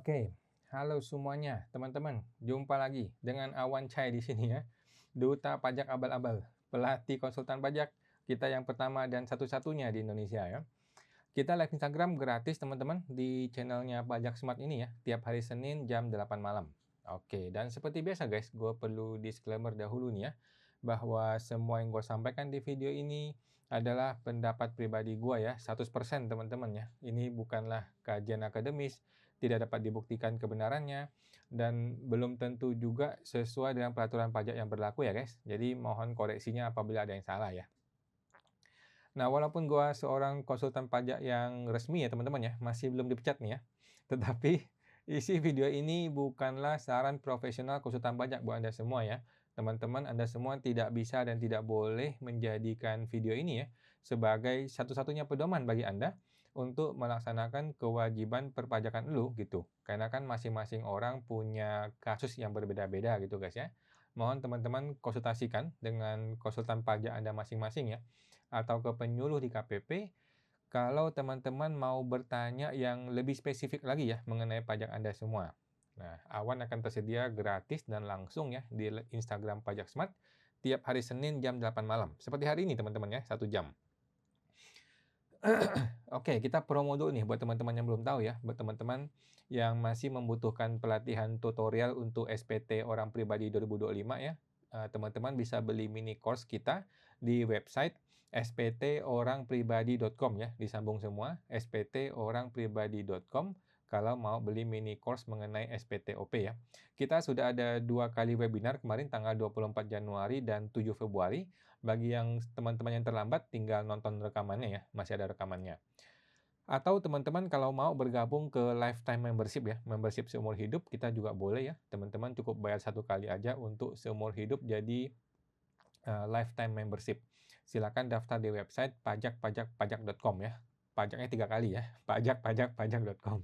Oke, halo semuanya, teman-teman. Jumpa lagi dengan Awan Chai di sini ya. Duta Pajak Abal-Abal, pelatih konsultan pajak kita yang pertama dan satu-satunya di Indonesia ya. Kita live Instagram gratis teman-teman di channelnya Pajak Smart ini ya, tiap hari Senin jam 8 malam. Oke, dan seperti biasa guys, gue perlu disclaimer dahulu nih ya, bahwa semua yang gue sampaikan di video ini adalah pendapat pribadi gue ya, 100% teman-teman ya. Ini bukanlah kajian akademis, tidak dapat dibuktikan kebenarannya, dan belum tentu juga sesuai dengan peraturan pajak yang berlaku ya guys. Jadi mohon koreksinya apabila ada yang salah ya. Nah, walaupun gua seorang konsultan pajak yang resmi ya teman-teman ya, masih belum dipecat nih ya. Tetapi isi video ini bukanlah saran profesional konsultan pajak buat Anda semua ya. Teman-teman, Anda semua tidak bisa dan tidak boleh menjadikan video ini ya sebagai satu-satunya pedoman bagi Anda untuk melaksanakan kewajiban perpajakan lu gitu. Karena kan masing-masing orang punya kasus yang berbeda-beda gitu guys ya. Mohon teman-teman konsultasikan dengan konsultan pajak Anda masing-masing ya atau ke penyuluh di KPP kalau teman-teman mau bertanya yang lebih spesifik lagi ya mengenai pajak Anda semua. Nah, Awan akan tersedia gratis dan langsung ya di Instagram Pajak Smart tiap hari Senin jam 8 malam. Seperti hari ini teman-teman ya, 1 jam. Oke, kita promo dulu nih buat teman-teman yang belum tahu ya, buat teman-teman yang masih membutuhkan pelatihan tutorial untuk SPT Orang Pribadi 2025 ya. Teman-teman bisa beli mini course kita di website sptorangpribadi.com ya, disambung semua, sptorangpribadi.com kalau mau beli mini course mengenai SPTOP ya. Kita sudah ada 2 kali webinar kemarin tanggal 24 Januari dan 7 Februari. Bagi yang teman-teman yang terlambat tinggal nonton rekamannya ya, masih ada rekamannya. Atau teman-teman kalau mau bergabung ke lifetime membership ya, membership seumur hidup kita juga boleh ya. Teman-teman cukup bayar 1 kali aja untuk seumur hidup jadi lifetime membership. Silakan daftar di website pajakpajakpajak.com ya. Pajaknya 3 kali ya, pajakpajakpajak.com.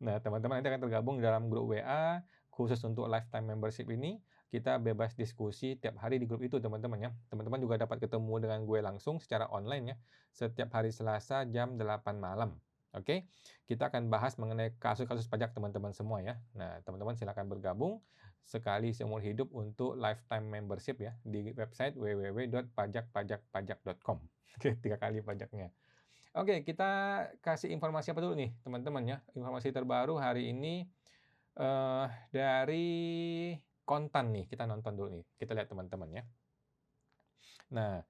Nah, teman-teman nanti akan tergabung dalam grup WA khusus untuk lifetime membership ini. Kita bebas diskusi tiap hari di grup itu, teman-teman ya. Teman-teman juga dapat ketemu dengan gue langsung secara online ya, setiap hari Selasa jam 8 malam. Oke, kita akan bahas mengenai kasus-kasus pajak teman-teman semua ya. Nah, teman-teman silakan bergabung sekali seumur hidup untuk lifetime membership ya di website www.pajakpajakpajak.com. Oke, 3 kali pajaknya. Oke, kita kasih informasi apa dulu nih, teman-teman ya. Informasi terbaru hari ini dari Kontan nih, kita nonton dulu nih. Kita lihat teman-teman ya. Nah,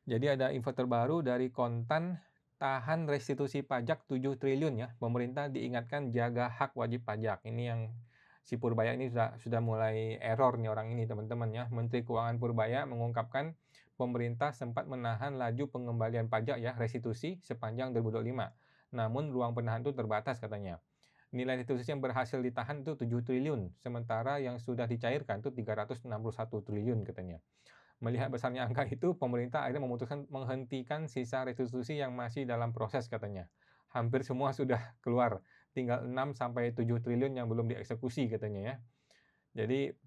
jadi ada info terbaru dari Kontan, tahan restitusi pajak 7 triliun ya. Pemerintah diingatkan jaga hak wajib pajak. Ini yang si Purbaya ini sudah mulai error nih orang ini teman-teman ya. Menteri Keuangan Purbaya mengungkapkan pemerintah sempat menahan laju pengembalian pajak ya restitusi sepanjang 2025. Namun ruang penahan itu terbatas katanya. Nilai restitusi yang berhasil ditahan itu 7 triliun, sementara yang sudah dicairkan itu 361 triliun katanya. Melihat besarnya angka itu, pemerintah akhirnya memutuskan menghentikan sisa restitusi yang masih dalam proses katanya. Hampir semua sudah keluar, tinggal 6 sampai 7 triliun yang belum dieksekusi katanya ya. Jadi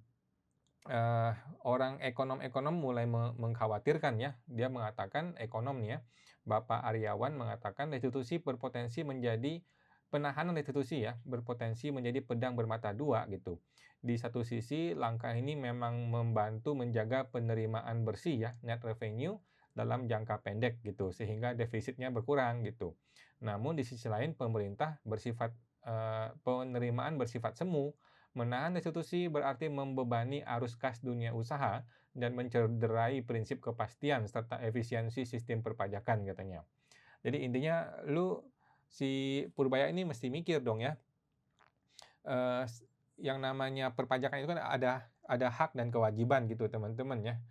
orang ekonom-ekonom mulai mengkhawatirkan ya. Dia mengatakan ekonom nih ya, Bapak Aryawan mengatakan restitusi berpotensi menjadi penahanan restitusi ya, berpotensi menjadi pedang bermata dua gitu. Di satu sisi langkah ini memang membantu menjaga penerimaan bersih ya, net revenue dalam jangka pendek gitu, sehingga defisitnya berkurang gitu. Namun di sisi lain pemerintah penerimaan bersifat semu. Menahan restitusi berarti membebani arus kas dunia usaha dan mencederai prinsip kepastian serta efisiensi sistem perpajakan katanya. Jadi intinya si Purbaya ini mesti mikir dong ya. Yang namanya perpajakan itu kan ada hak dan kewajiban gitu teman-teman ya.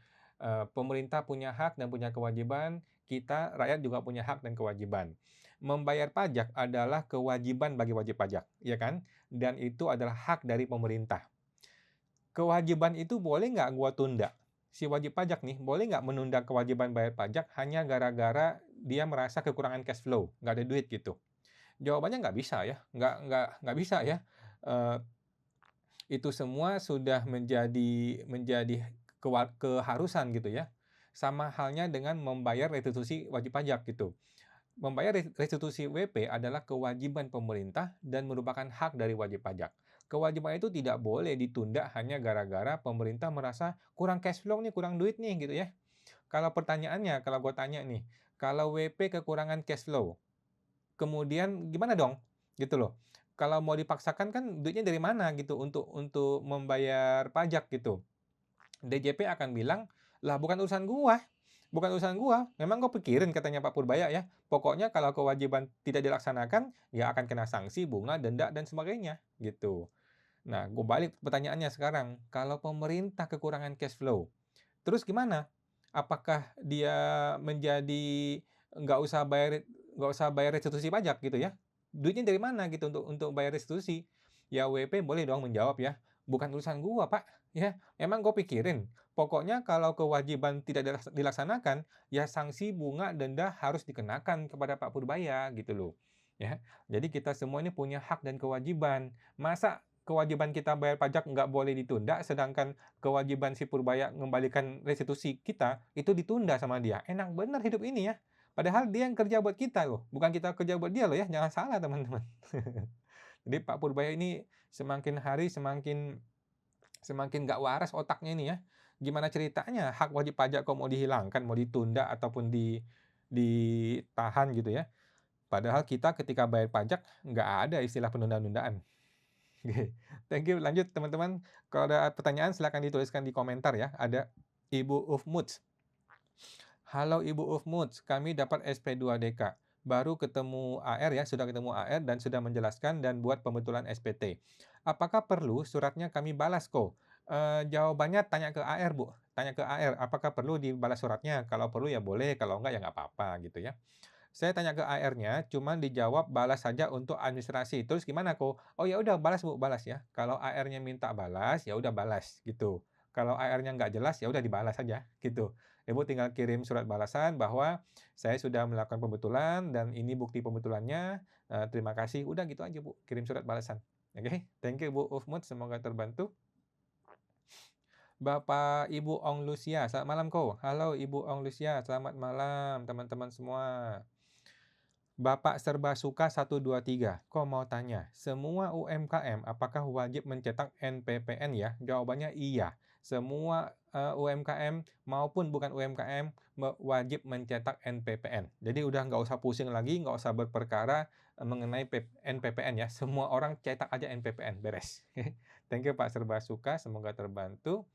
Pemerintah punya hak dan punya kewajiban, kita rakyat juga punya hak dan kewajiban. Membayar pajak adalah kewajiban bagi wajib pajak, ya kan? Dan itu adalah hak dari pemerintah. Kewajiban itu boleh nggak gua tunda? Si wajib pajak nih, boleh nggak menunda kewajiban bayar pajak hanya gara-gara dia merasa kekurangan cash flow, nggak ada duit gitu? Jawabannya nggak bisa ya, nggak bisa ya. Uh, itu semua sudah menjadi keharusan gitu ya. Sama halnya dengan membayar restitusi wajib pajak gitu. Membayar restitusi WP adalah kewajiban pemerintah dan merupakan hak dari wajib pajak. Kewajiban itu tidak boleh ditunda hanya gara-gara pemerintah merasa kurang cash flow nih, kurang duit nih gitu ya. Kalau pertanyaannya, kalau gue tanya nih, kalau WP kekurangan cash flow, kemudian gimana dong? Gitu loh. Kalau mau dipaksakan kan duitnya dari mana gitu untuk membayar pajak gitu. DJP akan bilang, "Lah bukan urusan gua, bukan urusan gua, memang kau pikirin," katanya Pak Purbaya ya, "pokoknya kalau kewajiban tidak dilaksanakan, ya akan kena sanksi, bunga, denda, dan sebagainya," gitu. Nah, gue balik pertanyaannya sekarang, kalau pemerintah kekurangan cash flow, terus gimana? Apakah dia menjadi nggak usah bayar nggak usah bayar restitusi pajak gitu ya? Duitnya dari mana gitu untuk bayar restitusi? Ya WP boleh dong menjawab ya, "Bukan urusan gua, Pak, ya emang gue pikirin. Pokoknya kalau kewajiban tidak dilaksanakan, ya sanksi, bunga, denda harus dikenakan kepada Pak Purbaya," gitu loh. Ya, jadi kita semua ini punya hak dan kewajiban. Masa kewajiban kita bayar pajak nggak boleh ditunda, sedangkan kewajiban si Purbaya mengembalikan restitusi kita, itu ditunda sama dia. Enak bener hidup ini ya. Padahal dia yang kerja buat kita loh, bukan kita kerja buat dia loh ya, jangan salah teman-teman. Jadi Pak Purbaya ini semakin hari semakin semakin nggak waras otaknya ini ya. Gimana ceritanya hak wajib pajak kok mau dihilangkan, mau ditunda ataupun ditahan gitu ya. Padahal kita ketika bayar pajak nggak ada istilah penundaan-nundaan. Oke, thank you. Lanjut teman-teman, kalau ada pertanyaan silakan dituliskan di komentar ya. Ada Ibu Ufmuts. Halo Ibu Ufmuts, kami dapat SP2DK. Baru ketemu AR ya, sudah ketemu AR dan sudah menjelaskan dan buat pembetulan SPT. Apakah perlu suratnya kami balas kok? Jawabannya tanya ke AR Bu, tanya ke AR, apakah perlu dibalas suratnya? Kalau perlu ya boleh, kalau enggak ya nggak apa-apa gitu ya. Saya tanya ke AR-nya, cuman dijawab balas saja untuk administrasi. Terus gimana kok? Oh ya udah balas Bu, balas ya. Kalau AR-nya minta balas, ya udah balas gitu. Kalau AR-nya nggak jelas, ya udah dibalas saja gitu. Ibu tinggal kirim surat balasan bahwa saya sudah melakukan pembetulan dan ini bukti pembetulannya. Terima kasih. Udah gitu aja Bu, kirim surat balasan. Oke, thank you Bu Ufmut, semoga terbantu. Bapak Ibu Ong Lucia, selamat malam kok. Halo Ibu Ong Lucia, selamat malam teman-teman semua. Bapak Serba Suka 123, kok mau tanya, semua UMKM apakah wajib mencetak NPPN ya? Jawabannya iya. Semua UMKM maupun bukan UMKM wajib mencetak NPPN. Jadi udah nggak usah pusing lagi, nggak usah berperkara mengenai NPPN ya. Semua orang cetak aja NPPN, beres. Thank you Pak Serba Suka, semoga terbantu.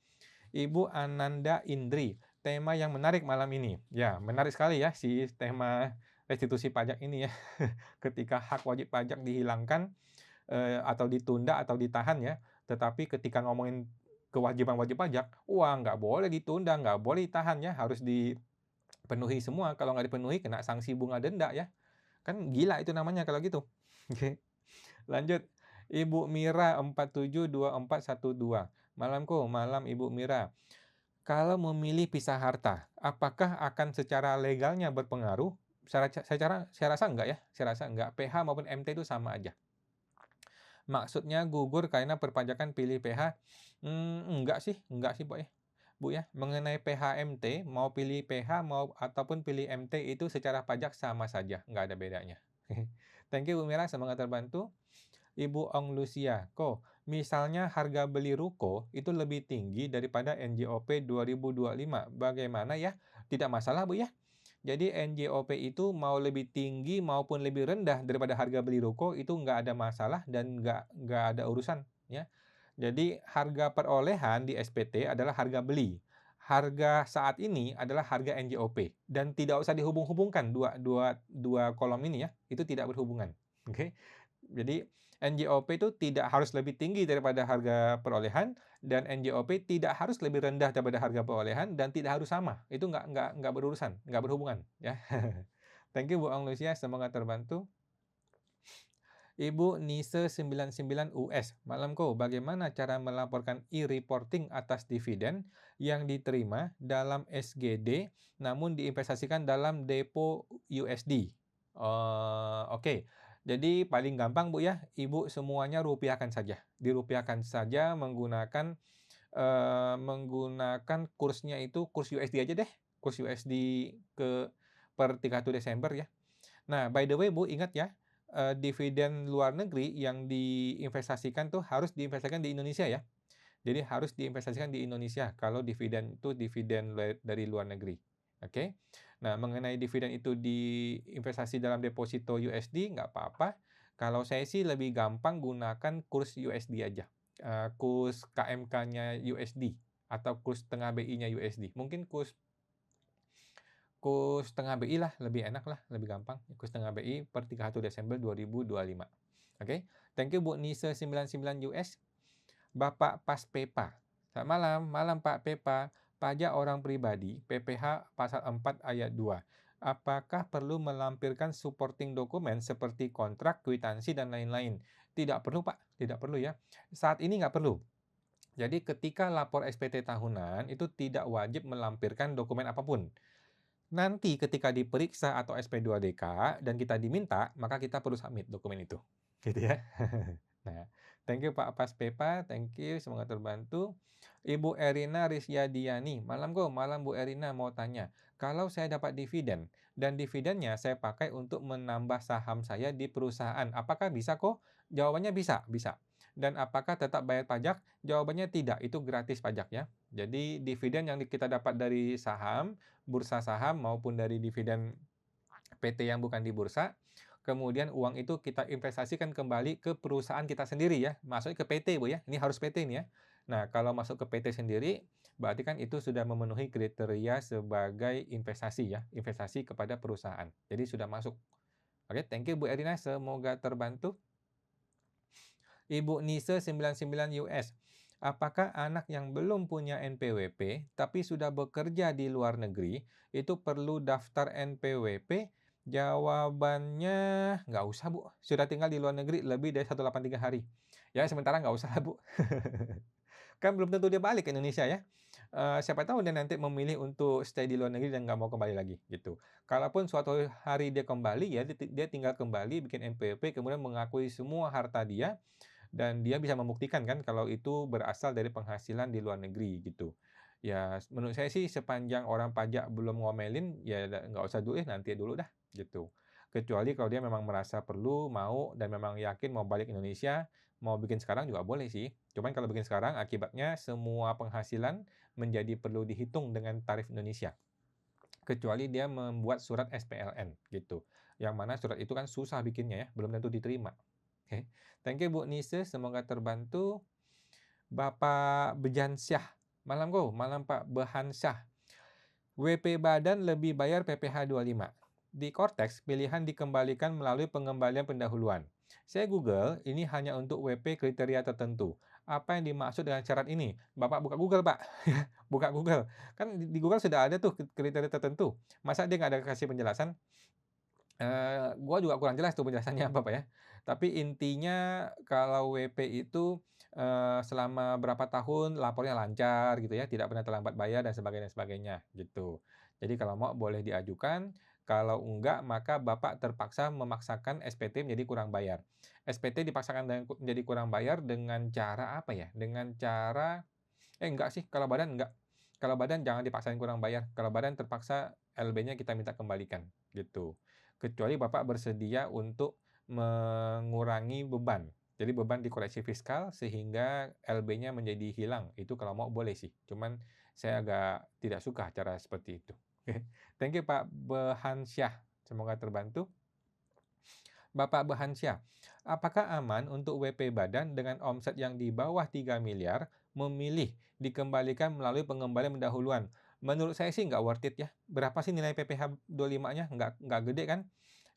Ibu Ananda Indri, tema yang menarik malam ini. Ya, menarik sekali ya si tema restitusi pajak ini ya. Ketika hak wajib pajak dihilangkan, atau ditunda atau ditahan ya, tetapi ketika ngomongin kewajiban wajib pajak, wah nggak boleh ditunda, nggak boleh ditahan ya, harus dipenuhi semua. Kalau nggak dipenuhi kena sanksi bunga denda ya. Kan gila itu namanya kalau gitu. Oke, lanjut. Ibu Mira 472412. Malamku, malam Ibu Mira. Kalau memilih pisah harta, apakah akan secara legalnya berpengaruh? Saya rasa enggak ya, saya rasa enggak. PH maupun MT itu sama aja. Maksudnya gugur karena perpajakan pilih PH? Enggak sih, Bu ya. Bu ya, mengenai PH-MT, mau pilih PH ataupun pilih MT itu secara pajak sama saja, enggak ada bedanya. Thank you Bu Mira, semoga terbantu. Ibu Ong Lucia, kok misalnya harga beli ruko itu lebih tinggi daripada NJOP 2025, bagaimana ya? Tidak masalah Bu ya. Jadi NJOP itu mau lebih tinggi maupun lebih rendah daripada harga beli ruko itu nggak ada masalah dan nggak ada urusan ya. Jadi harga perolehan di SPT adalah harga beli. Harga saat ini adalah harga NJOP dan tidak usah dihubung-hubungkan dua kolom ini ya, itu tidak berhubungan. Oke. Jadi NJOP itu tidak harus lebih tinggi daripada harga perolehan dan NJOP tidak harus lebih rendah daripada harga perolehan dan tidak harus sama. Itu nggak berurusan, nggak berhubungan ya. Thank you Bu Ong Lucia, semoga terbantu. Ibu Nise 99 US, malamku, bagaimana cara melaporkan e-reporting atas dividen yang diterima dalam SGD namun diinvestasikan dalam depo USD? Oke. Jadi paling gampang Bu ya, Ibu semuanya rupiahkan saja. Dirupiahkan saja menggunakan kursnya itu kurs USD aja deh. Kurs USD per 31 Desember ya. Nah, by the way Bu, ingat ya, dividen luar negeri yang diinvestasikan tuh harus diinvestasikan di Indonesia ya. Jadi harus diinvestasikan di Indonesia kalau dividen itu dividen dari luar negeri. Oke. Nah, mengenai dividen itu diinvestasi dalam deposito USD nggak apa-apa. Kalau saya sih lebih gampang gunakan kurs USD aja. Kurs KMK-nya USD atau kurs tengah BI-nya USD. Mungkin kurs kurs tengah BI lah, lebih enak lah, lebih gampang. Kurs tengah BI per 31 Desember 2025. Oke. Thank you Bu Nisa 99 US. Bapak Paspepa. Selamat malam, malam Pak Pepa. Pajak orang pribadi, PPh pasal 4 ayat 2. Apakah perlu melampirkan supporting dokumen seperti kontrak, kwitansi, dan lain-lain? Tidak perlu Pak, tidak perlu ya. Saat ini nggak perlu. Jadi ketika lapor SPT tahunan, itu tidak wajib melampirkan dokumen apapun. Nanti ketika diperiksa atau SP2DK dan kita diminta, maka kita perlu submit dokumen itu. Gitu ya. Nah, thank you Pak Paspepa, thank you, semoga terbantu. Ibu Erina Risyadiani, malam malam Bu Erina mau tanya, kalau saya dapat dividen dan dividennya saya pakai untuk menambah saham saya di perusahaan, apakah bisa kok? Jawabannya bisa, bisa. Dan apakah tetap bayar pajak? Jawabannya tidak, itu gratis pajak ya. Jadi dividen yang kita dapat dari saham, bursa saham maupun dari dividen PT yang bukan di bursa, kemudian uang itu kita investasikan kembali ke perusahaan kita sendiri ya, masuknya ke PT Bu ya, ini harus PT nih ya. Nah, kalau masuk ke PT sendiri, berarti kan itu sudah memenuhi kriteria sebagai investasi ya, investasi kepada perusahaan. Jadi sudah masuk. Oke, thank you Bu Erina, semoga terbantu. Ibu Nisa 99 US. Apakah anak yang belum punya NPWP tapi sudah bekerja di luar negeri itu perlu daftar NPWP? Jawabannya nggak usah Bu. Sudah tinggal di luar negeri lebih dari 183 hari. Ya sementara nggak usah Bu. Kan belum tentu dia balik ke Indonesia ya. Siapa tahu dia nanti memilih untuk stay di luar negeri dan nggak mau kembali lagi gitu. Kalaupun suatu hari dia kembali ya, dia tinggal kembali bikin NPWP kemudian mengakui semua harta dia dan dia bisa membuktikan kan kalau itu berasal dari penghasilan di luar negeri gitu. Ya menurut saya sih sepanjang orang pajak belum ngomelin ya nggak usah dulu nanti dulu dah gitu. Kecuali kalau dia memang merasa perlu, mau dan memang yakin mau balik Indonesia, mau bikin sekarang juga boleh sih. Cuman kalau bikin sekarang akibatnya semua penghasilan menjadi perlu dihitung dengan tarif Indonesia. Kecuali dia membuat surat SPLN gitu. Yang mana surat itu kan susah bikinnya ya, belum tentu diterima. Oke. Thank you Bu Nise, semoga terbantu. Bapak Bejansyah. Malam malam Pak Behansyah. WP Badan lebih bayar PPh 25. Di Cortex, pilihan dikembalikan melalui pengembalian pendahuluan. Saya Google, ini hanya untuk WP kriteria tertentu. Apa yang dimaksud dengan syarat ini? Bapak buka Google, Pak. Buka Google. Kan di Google sudah ada tuh kriteria tertentu. Masa dia nggak ada kasih penjelasan? Gua juga kurang jelas tuh penjelasannya apa, Pak, ya. Tapi intinya kalau WP itu, selama berapa tahun lapornya lancar gitu ya, tidak pernah terlambat bayar dan sebagainya, gitu. Jadi kalau mau boleh diajukan, kalau enggak maka Bapak terpaksa memaksakan SPT menjadi kurang bayar. SPT dipaksakan menjadi kurang bayar dengan cara apa ya, dengan cara enggak sih, kalau badan enggak. Kalau badan jangan dipaksain kurang bayar, kalau badan terpaksa LB-nya kita minta kembalikan, gitu. Kecuali Bapak bersedia untuk mengurangi beban. Jadi beban di koleksi fiskal sehingga LB-nya menjadi hilang, itu kalau mau boleh sih. Cuman saya agak tidak suka cara seperti itu. Thank you Pak Behansyah, semoga terbantu. Bapak Behansyah, apakah aman untuk WP Badan dengan omset yang di bawah 3 miliar memilih dikembalikan melalui pengembalian pendahuluan? Menurut saya sih nggak worth it ya. Berapa sih nilai PPh 25-nya? Nggak gede kan?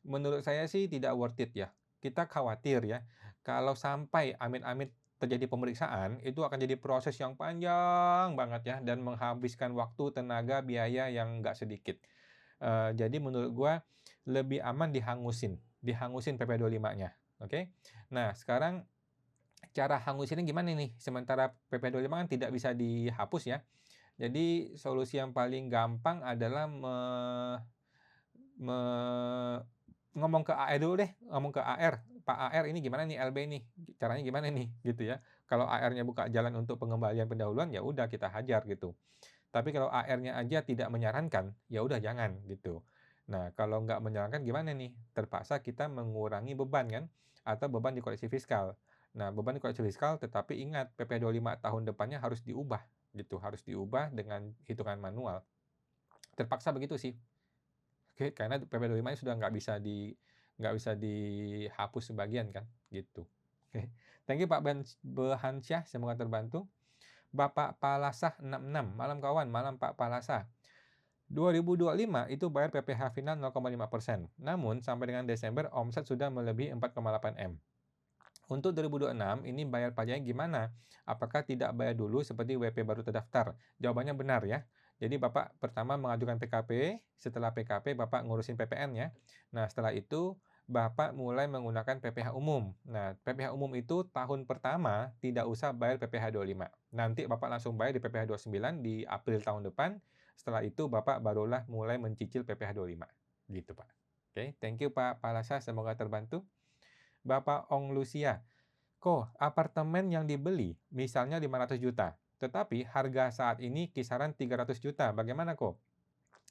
Menurut saya sih tidak worth it ya. Kita khawatir ya, kalau sampai amit-amit terjadi pemeriksaan, itu akan jadi proses yang panjang banget ya dan menghabiskan waktu, tenaga, biaya yang nggak sedikit. Jadi menurut gua lebih aman dihangusin PP25-nya, oke. Nah, sekarang cara hangusinnya gimana nih? Sementara PP25 kan tidak bisa dihapus ya. Jadi solusi yang paling gampang adalah me ngomong ke AR dulu deh, ngomong ke AR, "Pak AR ini gimana nih LB nih, caranya gimana nih?" Gitu ya. Kalau AR-nya buka jalan untuk pengembalian pendahuluan, ya udah kita hajar gitu. Tapi kalau AR-nya aja tidak menyarankan, ya udah jangan gitu. Nah, kalau nggak menjalankan gimana nih? Terpaksa kita mengurangi beban kan, atau beban di koleksi fiskal. Nah, beban di koleksi fiskal tetapi ingat PP 25 tahun depannya harus diubah gitu, harus diubah dengan hitungan manual. Terpaksa begitu sih. Oke, karena PP 25 sudah nggak bisa dihapus sebagian kan, gitu. Oke. Thank you Pak Behansyah, semoga terbantu. Bapak Palasah 66, malam kawan, malam Pak Palasah. 2025 itu bayar PPh final 0,5%. Namun sampai dengan Desember omset sudah melebihi 4,8 M. Untuk 2026 ini bayar pajaknya gimana? Apakah tidak bayar dulu seperti WP baru terdaftar? Jawabannya benar ya. Jadi Bapak pertama mengajukan PKP, setelah PKP Bapak ngurusin PPN ya. Nah, setelah itu Bapak mulai menggunakan PPh umum. Nah, PPh umum itu tahun pertama tidak usah bayar PPh 25. Nanti Bapak langsung bayar di PPh 29 di April tahun depan. Setelah itu Bapak barulah mulai mencicil PPh 25. Gitu, Pak. Oke, thank you Pak Palasa, semoga terbantu. Bapak Ong Lucia, kok apartemen yang dibeli misalnya 500 juta, tetapi harga saat ini kisaran 300 juta, bagaimana kok?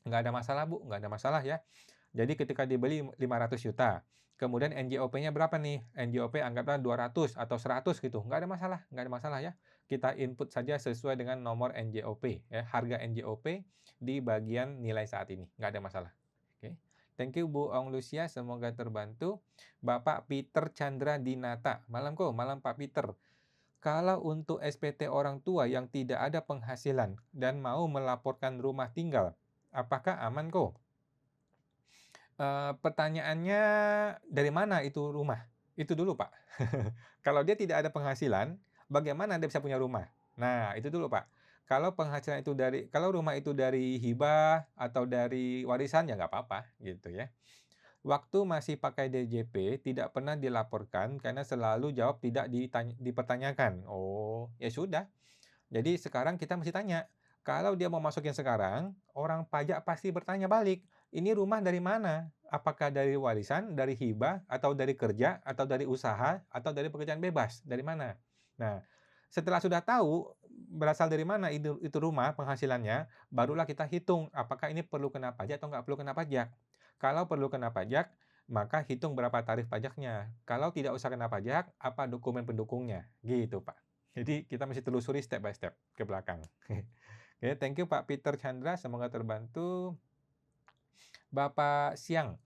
Nggak ada masalah Bu, nggak ada masalah ya. Jadi ketika dibeli 500 juta, kemudian NJOP-nya berapa nih? NJOP anggaplah 200 atau 100 gitu, nggak ada masalah ya. Kita input saja sesuai dengan nomor NJOP, ya, harga NJOP di bagian nilai saat ini, nggak ada masalah. Oke. Thank you Bu Ong Lucia, semoga terbantu. Bapak Peter Chandra Dinata, malam kok, malam Pak Peter. Kalau untuk SPT orang tua yang tidak ada penghasilan dan mau melaporkan rumah tinggal, apakah aman kok? Pertanyaannya dari mana itu rumah? Itu dulu, Pak. Kalau dia tidak ada penghasilan, bagaimana dia bisa punya rumah? Nah, itu dulu, Pak. Kalau rumah itu dari hibah atau dari warisan ya nggak apa-apa gitu ya. Waktu masih pakai DJP tidak pernah dilaporkan karena selalu jawab tidak dipertanyakan. Oh, ya sudah. Jadi sekarang kita mesti tanya, kalau dia mau masukin sekarang, orang pajak pasti bertanya balik, ini rumah dari mana? Apakah dari warisan, dari hibah, atau dari kerja, atau dari usaha, atau dari pekerjaan bebas? Dari mana? Nah, setelah sudah tahu berasal dari mana itu rumah penghasilannya, barulah kita hitung apakah ini perlu kena pajak atau nggak perlu kena pajak. Kalau perlu kena pajak, maka hitung berapa tarif pajaknya. Kalau tidak usah kena pajak, apa dokumen pendukungnya? Gitu, Pak. Jadi kita mesti telusuri step by step ke belakang. Oke, thank you Pak Peter Chandra, semoga terbantu. Bapak Siang,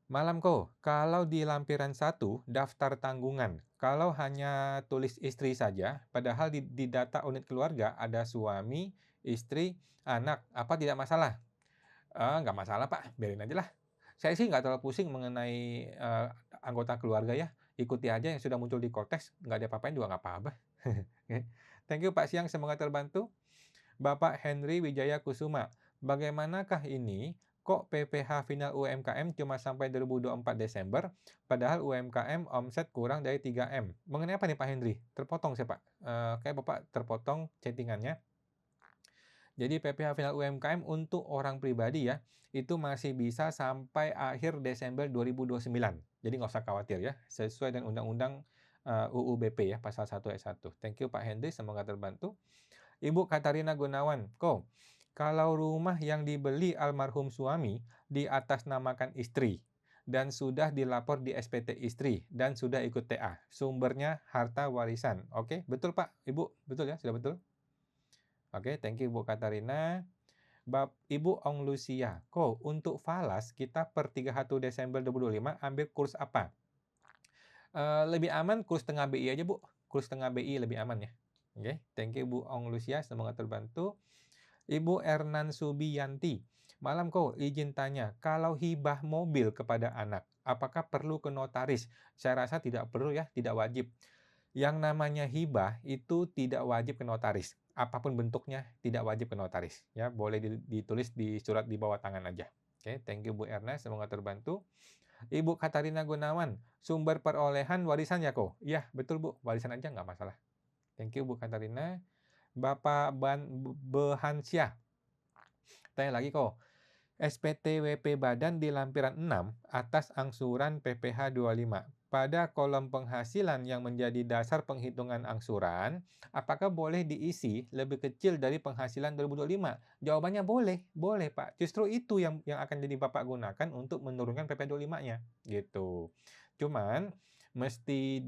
malam kok. Kalau di lampiran 1 daftar tanggungan, kalau hanya tulis istri saja, padahal di data unit keluarga ada suami, istri, anak, apa tidak masalah? Nggak masalah Pak, biarin aja lah. Saya sih nggak terlalu pusing mengenai anggota keluarga ya. Ikuti aja yang sudah muncul di Kortex, nggak ada apa-apain juga nggak apa-apa. Oke. Thank you Pak Siang, semoga terbantu. Bapak Henry Wijaya Kusuma, bagaimanakah ini? Kok PPh final UMKM cuma sampai 2024 Desember, padahal UMKM omset kurang dari 3M. Mengenai apa nih Pak Henry? Terpotong sih Pak. Kayak Bapak terpotong chattingannya. Jadi PPh final UMKM untuk orang pribadi ya, itu masih bisa sampai akhir Desember 2029. Jadi nggak usah khawatir ya, sesuai dengan Undang-Undang UU BP ya, pasal 1 ayat 1. Thank you Pak Henry, semoga terbantu. Ibu Katarina Gunawan, kok kalau rumah yang dibeli almarhum suami diatasnamakan istri dan sudah dilapor di SPT istri dan sudah ikut TA, sumbernya harta warisan. Oke, betul Pak, Ibu, betul ya, sudah betul? Oke, thank you Bu Katarina. Ibu Ong Lucia, kok untuk falas kita per 31 Desember 2025 ambil kurs apa? Lebih aman kurs tengah BI aja Bu, kurs tengah BI lebih aman ya. Oke, thank you Bu Ong Lucia, semoga terbantu. Ibu Ernan Subiyanti, malam kok izin tanya, kalau hibah mobil kepada anak, apakah perlu ke notaris? Saya rasa tidak perlu ya, tidak wajib. Yang namanya hibah itu tidak wajib ke notaris. Apapun bentuknya tidak wajib ke notaris. Ya, boleh ditulis di surat di bawah tangan aja. Oke, thank you Bu Erna, semoga terbantu. Ibu Katarina Gunawan, sumber perolehan warisan ya kok? Iya, betul Bu, warisan aja nggak masalah. Thank you Bu Katarina. Bapak Behansyah, tanya lagi kok. SPT WP Badan di lampiran 6 atas angsuran PPh 25. pada kolom penghasilan yang menjadi dasar penghitungan angsuran, apakah boleh diisi lebih kecil dari penghasilan 2025? Jawabannya boleh, boleh Pak. Justru itu yang akan jadi Bapak gunakan untuk menurunkan PP 25-nya, gitu. Cuman mesti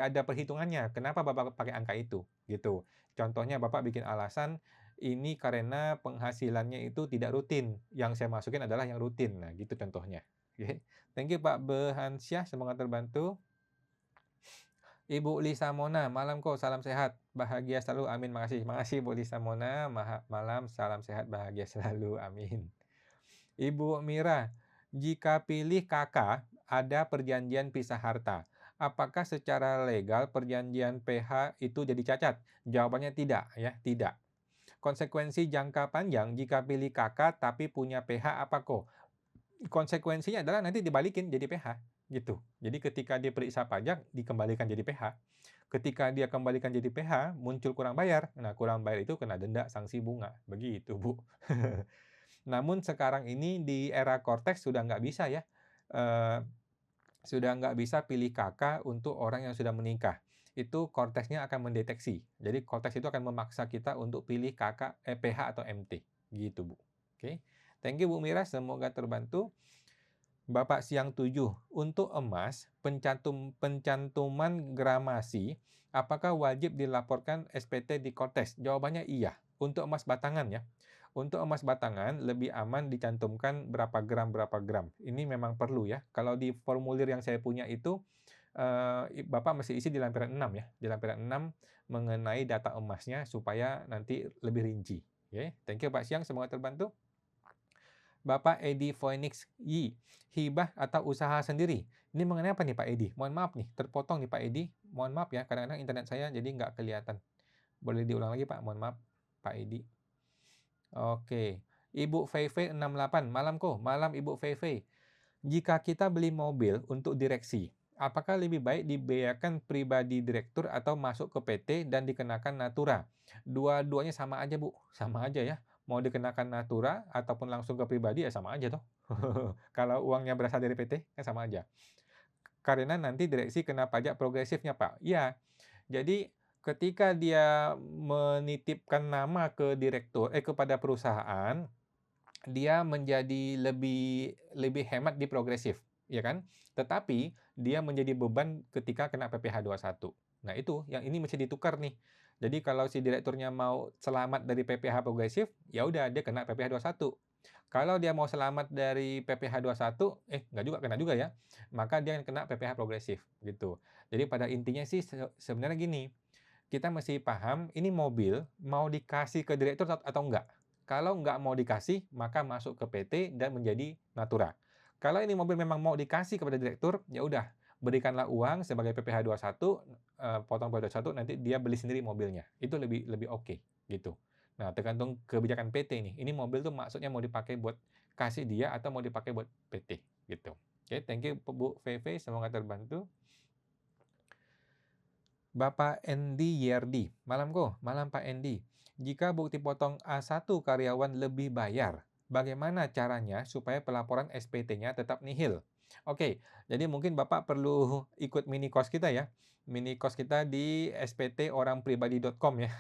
ada perhitungannya. Kenapa Bapak pakai angka itu, gitu. Contohnya Bapak bikin alasan ini karena penghasilannya itu tidak rutin. Yang saya masukin adalah yang rutin. Nah, gitu contohnya. Oke. Thank you Pak Behansyah, semoga terbantu. Ibu Lisa Mona, malam kok, salam sehat, bahagia selalu, amin, makasih. Makasih Bu Lisa Mona, malam, salam sehat, bahagia selalu, amin. Ibu Mira, jika pilih kakak, ada perjanjian pisah harta. Apakah secara legal perjanjian PH itu jadi cacat? Jawabannya tidak, ya, tidak. Konsekuensi jangka panjang jika pilih kakak tapi punya PH apa kok? Konsekuensinya adalah nanti dibalikin jadi PH, gitu. Jadi ketika dia periksa pajak, dikembalikan jadi PH. Ketika dia kembalikan jadi PH, muncul kurang bayar. Nah, kurang bayar itu kena denda, sanksi bunga. Begitu, Bu. Namun sekarang ini di era Cortex sudah nggak bisa ya, sudah nggak bisa pilih kakak untuk orang yang sudah menikah. Itu Cortex-nya akan mendeteksi. Jadi Cortex itu akan memaksa kita untuk pilih kakak, PH atau MT. Gitu, Bu. Oke. Thank you Bu Mira, semoga terbantu. Bapak Siang 7, untuk emas, pencantuman gramasi, apakah wajib dilaporkan SPT di Cortex? Jawabannya iya, untuk emas batangan ya. Untuk emas batangan, lebih aman dicantumkan berapa gram. Ini memang perlu ya. Kalau di formulir yang saya punya itu, Bapak mesti isi di lampiran 6 ya. Di lampiran 6 mengenai data emasnya supaya nanti lebih rinci. Oke, thank you Pak Siang, semoga terbantu. Bapak Edi Phoenix Yi, hibah atau usaha sendiri. Ini mengenai apa nih Pak Edi? Mohon maaf nih, terpotong nih Pak Edi. Mohon maaf ya, kadang-kadang internet saya jadi nggak kelihatan. Boleh diulang lagi Pak? Mohon maaf, Pak Edi. Oke. Ibu Fei 68, malam kok. Malam Ibu Fei. Jika kita beli mobil untuk direksi, apakah lebih baik dibiayakan pribadi direktur atau masuk ke PT dan dikenakan natura? Dua-duanya sama aja, Bu. Sama aja ya. Mau dikenakan natura ataupun langsung ke pribadi ya sama aja toh. Kalau uangnya berasal dari PT kan sama aja. Karena nanti direksi kena pajak progresifnya, Pak. Ya. Jadi ketika dia menitipkan nama ke kepada perusahaan, dia menjadi lebih hemat di progresif, ya kan? Tetapi dia menjadi beban ketika kena PPh 21. Nah, itu yang ini mesti ditukar nih. Jadi kalau si direkturnya mau selamat dari PPh progresif, ya udah dia kena PPh 21. Kalau dia mau selamat dari PPh 21, nggak juga kena juga ya. Maka dia kena PPh progresif gitu. Jadi pada intinya sih sebenarnya gini, kita mesti paham ini mobil mau dikasih ke direktur atau enggak. Kalau nggak mau dikasih, maka masuk ke PT dan menjadi natura. Kalau ini mobil memang mau dikasih kepada direktur, ya udah, berikanlah uang sebagai PPh 21, potong PPh 21, nanti dia beli sendiri mobilnya. Itu lebih lebih oke, gitu. Nah, tergantung kebijakan PT nih. Ini mobil tuh maksudnya mau dipakai buat kasih dia atau mau dipakai buat PT, gitu. Oke, thank you Bu VV, semoga terbantu. Bapak Endi Yerdi, malam kok, malam Pak Endi. Jika bukti potong A1 karyawan lebih bayar, bagaimana caranya supaya pelaporan SPT-nya tetap nihil? Oke, jadi mungkin Bapak perlu ikut mini course kita ya. Mini course kita di sptorangpribadi.com ya.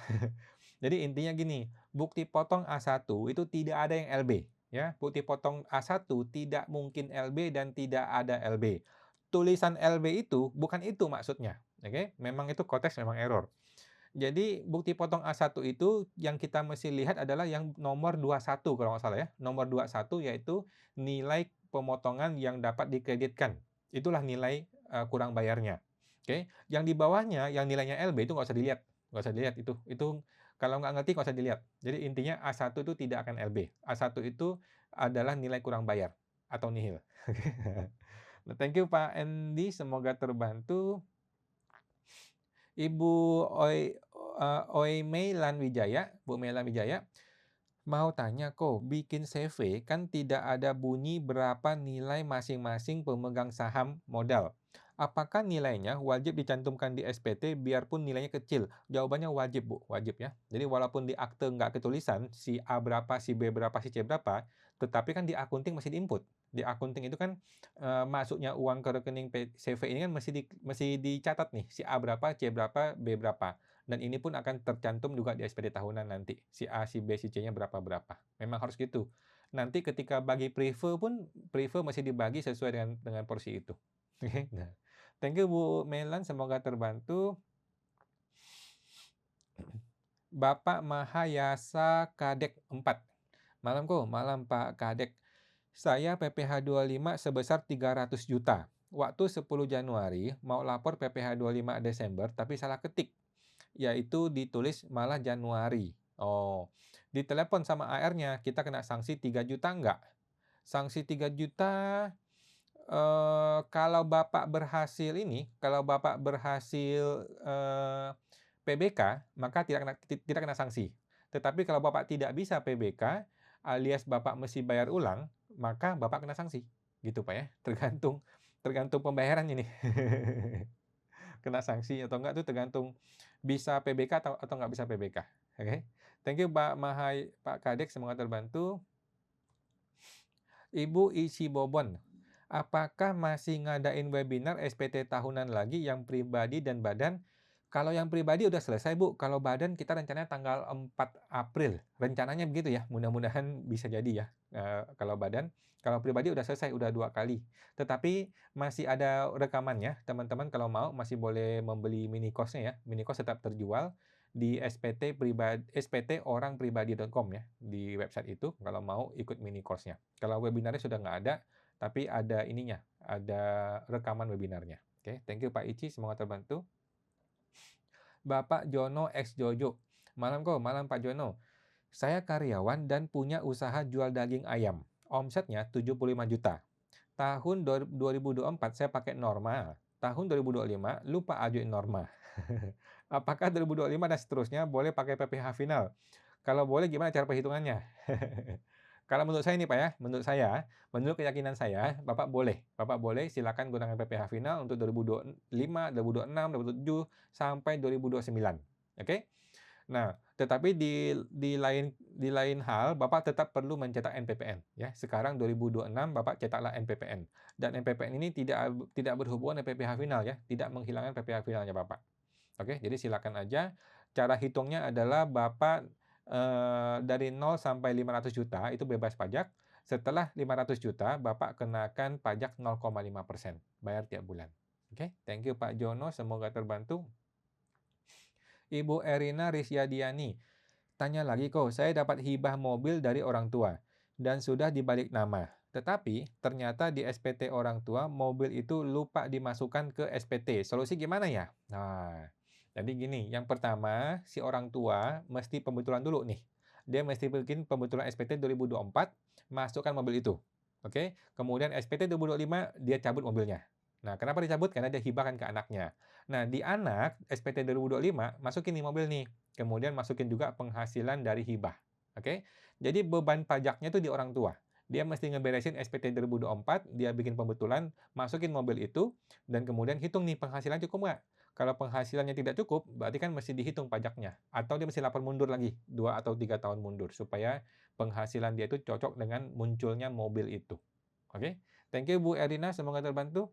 Jadi intinya gini, bukti potong A1 itu tidak ada yang LB. Ya, bukti potong A1 tidak mungkin LB dan tidak ada LB. Tulisan LB itu bukan itu maksudnya. Oke, memang itu konteks memang error. Jadi bukti potong A1 itu yang kita mesti lihat adalah yang nomor 21 kalau nggak salah ya. Nomor 21 yaitu nilai pemotongan yang dapat dikreditkan. Itulah nilai kurang bayarnya. Oke, yang di bawahnya yang nilainya LB itu nggak usah dilihat. Nggak usah dilihat itu. Itu kalau nggak ngerti nggak usah dilihat. Jadi intinya A1 itu tidak akan LB. A1 itu adalah nilai kurang bayar atau nihil. Nah, thank you Pak Endi, semoga terbantu. Ibu Oimei Lanwijaya, Bu Mela Wijaya, mau tanya kok, bikin CV kan tidak ada bunyi berapa nilai masing-masing pemegang saham modal. Apakah nilainya wajib dicantumkan di SPT biarpun nilainya kecil? Jawabannya wajib, Bu, wajib ya. Jadi walaupun di akte nggak ketulisan, si A berapa, si B berapa, si C berapa, tetapi kan di akunting masih di-input. Di akunting itu kan, masuknya uang ke rekening CV ini kan mesti dicatat nih, si A berapa, C berapa, B berapa. Dan ini pun akan tercantum juga di SPT tahunan nanti, si A, si B, si C-nya berapa-berapa. Memang harus gitu. Nanti ketika bagi preve pun, preve masih dibagi sesuai dengan porsi itu. Oke, nah. Thank you Bu Melan, semoga terbantu. Bapak Mahayasa Kadek 4. Malam Pak Kadek. Saya PPh 25 sebesar 300 juta. Waktu 10 Januari mau lapor PPh 25 Desember tapi salah ketik. Yaitu ditulis malah Januari. Oh, ditelepon sama AR-nya, kita kena sanksi 3 juta enggak? Sanksi 3 juta, kalau Bapak berhasil PBK, maka tidak kena sanksi. Tetapi kalau Bapak tidak bisa PBK, alias Bapak mesti bayar ulang, maka Bapak kena sanksi. Gitu Pak ya, tergantung pembayarannya nih. Kena sanksi atau enggak itu tergantung bisa PBK atau enggak bisa PBK. Oke. Thank you Pak Kadek, semoga terbantu. Ibu Isi Bobon, apakah masih ngadain webinar SPT tahunan lagi yang pribadi dan badan? Kalau yang pribadi udah selesai Bu, kalau badan kita rencananya tanggal 4 April. Rencananya begitu ya, mudah-mudahan bisa jadi ya. Kalau badan, kalau pribadi udah selesai, udah 2 kali. Tetapi masih ada rekamannya, teman-teman kalau mau masih boleh membeli mini course-nya ya. Mini course tetap terjual di sptorangpribadi.com ya, di website itu kalau mau ikut mini course-nya. Kalau webinarnya sudah nggak ada, tapi ada ininya, ada rekaman webinarnya. Oke, thank you Pak Ici, semoga terbantu. Bapak Jono X Jojo. Malam Pak Jono. Saya karyawan dan punya usaha jual daging ayam. Omsetnya 75 juta. Tahun 2024 saya pakai norma. Tahun 2025 lupa ajuin norma. Apakah 2025 dan seterusnya boleh pakai PPh final? Kalau boleh gimana cara perhitungannya? Kalau menurut saya nih Pak ya, menurut keyakinan saya, Bapak boleh silakan gunakan PPh final untuk 2025, 2026, 2027 sampai 2029. Oke? Nah, tetapi di lain hal Bapak tetap perlu mencetak NPPN ya. Sekarang 2026 Bapak cetaklah NPPN. Dan NPPN ini tidak berhubungan dengan PPh final ya, tidak menghilangkan PPh finalnya Bapak. Oke, jadi silakan aja. Cara hitungnya adalah Bapak dari 0 sampai 500 juta itu bebas pajak. Setelah 500 juta, Bapak kenakan pajak 0,5%, bayar tiap bulan. Oke, thank you Pak Jono, semoga terbantu. Ibu Erina Risyadiani, tanya lagi saya dapat hibah mobil dari orang tua dan sudah dibalik nama. Tetapi ternyata di SPT orang tua mobil itu lupa dimasukkan ke SPT. Solusi gimana ya? Nah, jadi gini, yang pertama si orang tua mesti pembetulan dulu nih. Dia mesti bikin pembetulan SPT 2024, masukkan mobil itu. Oke, kemudian SPT 2025 dia cabut mobilnya. Nah, kenapa dicabut? Karena dia hibahkan ke anaknya. Nah, di anak SPT 2025 masukin nih mobil nih. Kemudian masukin juga penghasilan dari hibah. Oke. Jadi beban pajaknya itu di orang tua. Dia mesti ngeberesin SPT 2024, dia bikin pembetulan, masukin mobil itu, dan kemudian hitung nih penghasilan cukup nggak? Kalau penghasilannya tidak cukup, berarti kan mesti dihitung pajaknya. Atau dia mesti lapor mundur lagi, 2 atau 3 tahun mundur, supaya penghasilan dia itu cocok dengan munculnya mobil itu. Oke. Thank you Bu Erina, semoga terbantu.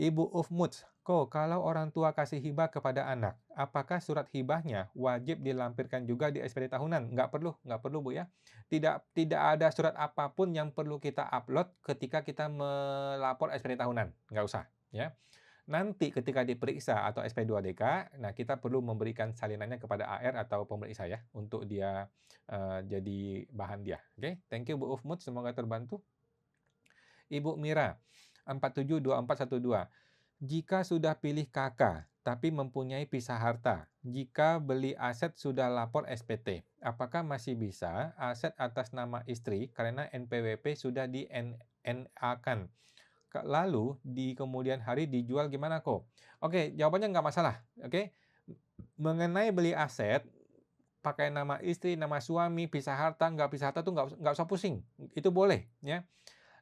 Ibu Ufmuts, kalau orang tua kasih hibah kepada anak, apakah surat hibahnya wajib dilampirkan juga di SPT tahunan? Nggak perlu Bu ya. Tidak ada surat apapun yang perlu kita upload ketika kita melapor SPT tahunan. Nggak usah ya. Nanti ketika diperiksa atau SP2DK, nah kita perlu memberikan salinannya kepada AR atau pemeriksa ya, untuk dia jadi bahan dia. Oke, thank you Bu Ufmuts, semoga terbantu. Ibu Mira, 472412. Jika sudah pilih KK, tapi mempunyai pisah harta, jika beli aset sudah lapor SPT, apakah masih bisa aset atas nama istri karena NPWP sudah di NA-kan? Lalu di kemudian hari dijual gimana Oke, jawabannya nggak masalah. Oke, mengenai beli aset, pakai nama istri, nama suami, pisah harta, nggak pisah harta tuh nggak usah pusing. Itu boleh ya.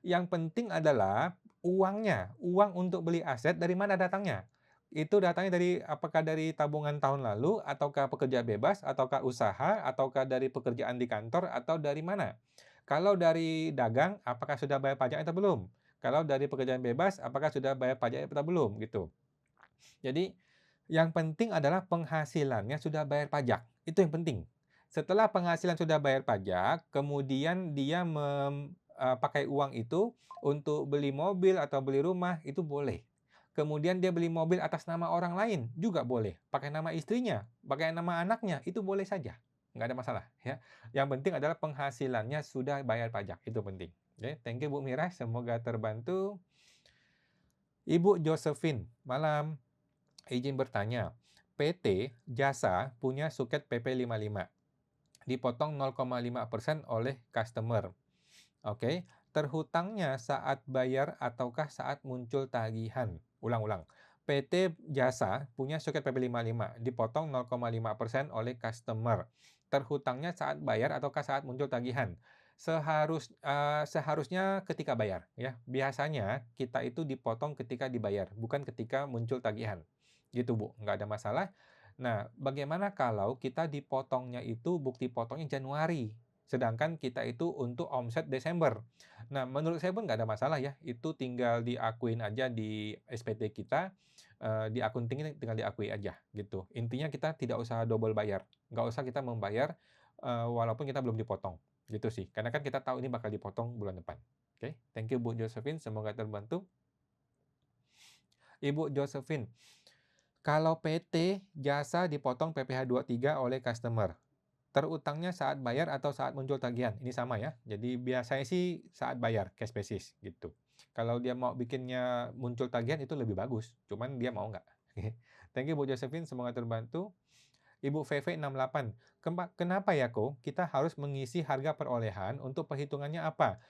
Yang penting adalah uangnya, uang untuk beli aset dari mana datangnya. itu datangnya dari apakah dari tabungan tahun lalu, ataukah pekerja bebas, ataukah usaha, ataukah dari pekerjaan di kantor, atau dari mana? Kalau dari dagang, apakah sudah bayar pajak atau belum? Kalau dari pekerjaan bebas, apakah sudah bayar pajak atau belum? Gitu. Jadi, yang penting adalah penghasilannya sudah bayar pajak. Itu yang penting. Setelah penghasilan sudah bayar pajak, kemudian dia pakai uang itu untuk beli mobil atau beli rumah, itu boleh. Kemudian dia beli mobil atas nama orang lain, juga boleh. Pakai nama istrinya, pakai nama anaknya, itu boleh saja. Nggak ada masalah. Ya. Yang penting adalah penghasilannya sudah bayar pajak. Itu penting. Oke, thank you Bu Mira, semoga terbantu. Ibu Josephine, malam. Izin bertanya, PT Jasa punya suket PP 55, dipotong 0,5% oleh customer. Oke, terhutangnya saat bayar ataukah saat muncul tagihan? Ulang-ulang. PT Jasa punya suket PP 55, dipotong 0,5% oleh customer. Terhutangnya saat bayar ataukah saat muncul tagihan? Seharusnya ketika bayar, ya. Biasanya kita itu dipotong ketika dibayar, bukan ketika muncul tagihan. Gitu, Bu, nggak ada masalah. Nah, bagaimana kalau kita dipotongnya itu bukti potongnya Januari, sedangkan kita itu untuk omset Desember. Nah, menurut saya pun nggak ada masalah ya, itu tinggal diakuin aja di SPT kita, di akun tinggi tinggal diakui aja, gitu. Intinya kita tidak usah double bayar, nggak usah kita membayar, walaupun kita belum dipotong, gitu sih. Karena kan kita tahu ini bakal dipotong bulan depan. Oke, thank you Bu Josephine, semoga terbantu. Ibu Josephine, kalau PT Jasa dipotong PPh 23 oleh customer, terutangnya saat bayar atau saat muncul tagihan? Ini sama ya. Jadi biasanya sih saat bayar, cash basis gitu. Kalau dia mau bikinnya muncul tagihan itu lebih bagus, cuman dia mau nggak? Thank you Bu Josephine, semoga terbantu. Ibu VV68, kenapa ya kok kita harus mengisi harga perolehan untuk perhitungannya apa?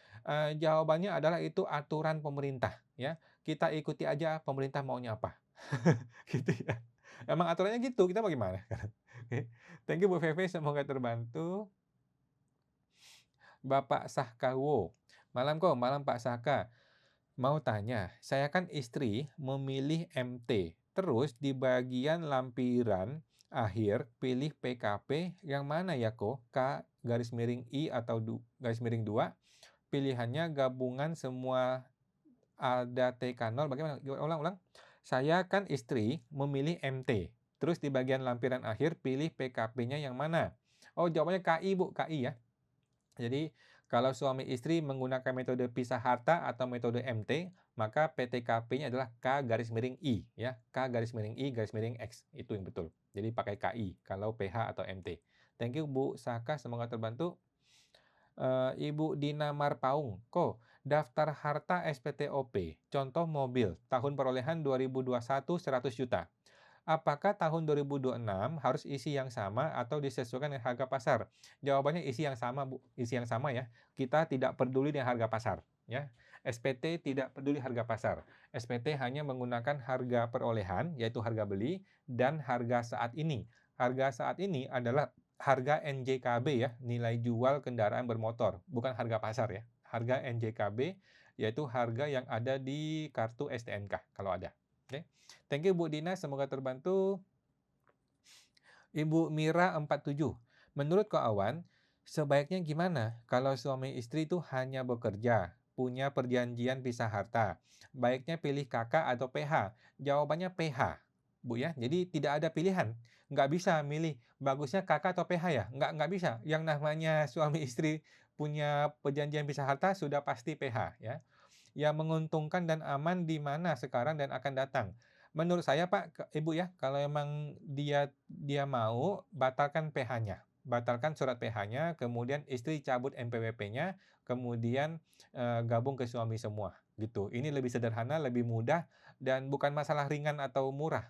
Jawabannya adalah itu aturan pemerintah ya. Kita ikuti aja pemerintah maunya apa. Gitu ya. Emang aturannya gitu, kita mau gimana? Oke. Thank you Bu VV, semoga terbantu. Bapak Sahkawo, malam kok, malam Pak Sahka. Mau tanya, saya kan istri memilih MT, terus di bagian lampiran akhir pilih PKP, yang mana ya kok? K garis miring I atau garis miring 2, pilihannya gabungan semua ada TK0, bagaimana? Ulang-ulang. Saya kan istri memilih MT, terus di bagian lampiran akhir pilih PKP-nya yang mana? Oh, jawabannya KI Bu, KI ya. Jadi, kalau suami istri menggunakan metode pisah harta atau metode MT, maka PTKP-nya adalah K garis miring I, ya. K garis miring I garis miring X, itu yang betul. Jadi pakai KI kalau PH atau MT. Thank you Bu Saka, semoga terbantu. Ibu Dina Marpaung, daftar harta SPTOP, contoh mobil, tahun perolehan 2021 100 juta. Apakah tahun 2026 harus isi yang sama atau disesuaikan dengan harga pasar? Jawabannya isi yang sama, Bu. Isi yang sama ya. Kita tidak peduli dengan harga pasar, ya. SPT tidak peduli harga pasar. SPT hanya menggunakan harga perolehan, yaitu harga beli, dan harga saat ini. Harga saat ini adalah harga NJKB ya, nilai jual kendaraan bermotor, bukan harga pasar ya. Harga NJKB yaitu harga yang ada di kartu STNK kalau ada. Oke. Thank you Bu Dina, semoga terbantu. Ibu Mira 47. Menurut Ko Awan, sebaiknya gimana kalau suami istri itu hanya bekerja, punya perjanjian pisah harta? Baiknya pilih kakak atau PH? Jawabannya PH, Bu ya. Jadi tidak ada pilihan. Nggak bisa milih bagusnya kakak atau PH ya. Nggak bisa. Yang namanya suami istri punya perjanjian pisah harta sudah pasti PH ya. Yang menguntungkan dan aman di mana sekarang dan akan datang. Menurut saya Pak, Ibu ya, kalau emang dia mau, batalkan PH-nya. Batalkan surat PH-nya, kemudian istri cabut NPWP-nya, kemudian gabung ke suami semua, gitu. Ini lebih sederhana, lebih mudah, dan bukan masalah ringan atau murah.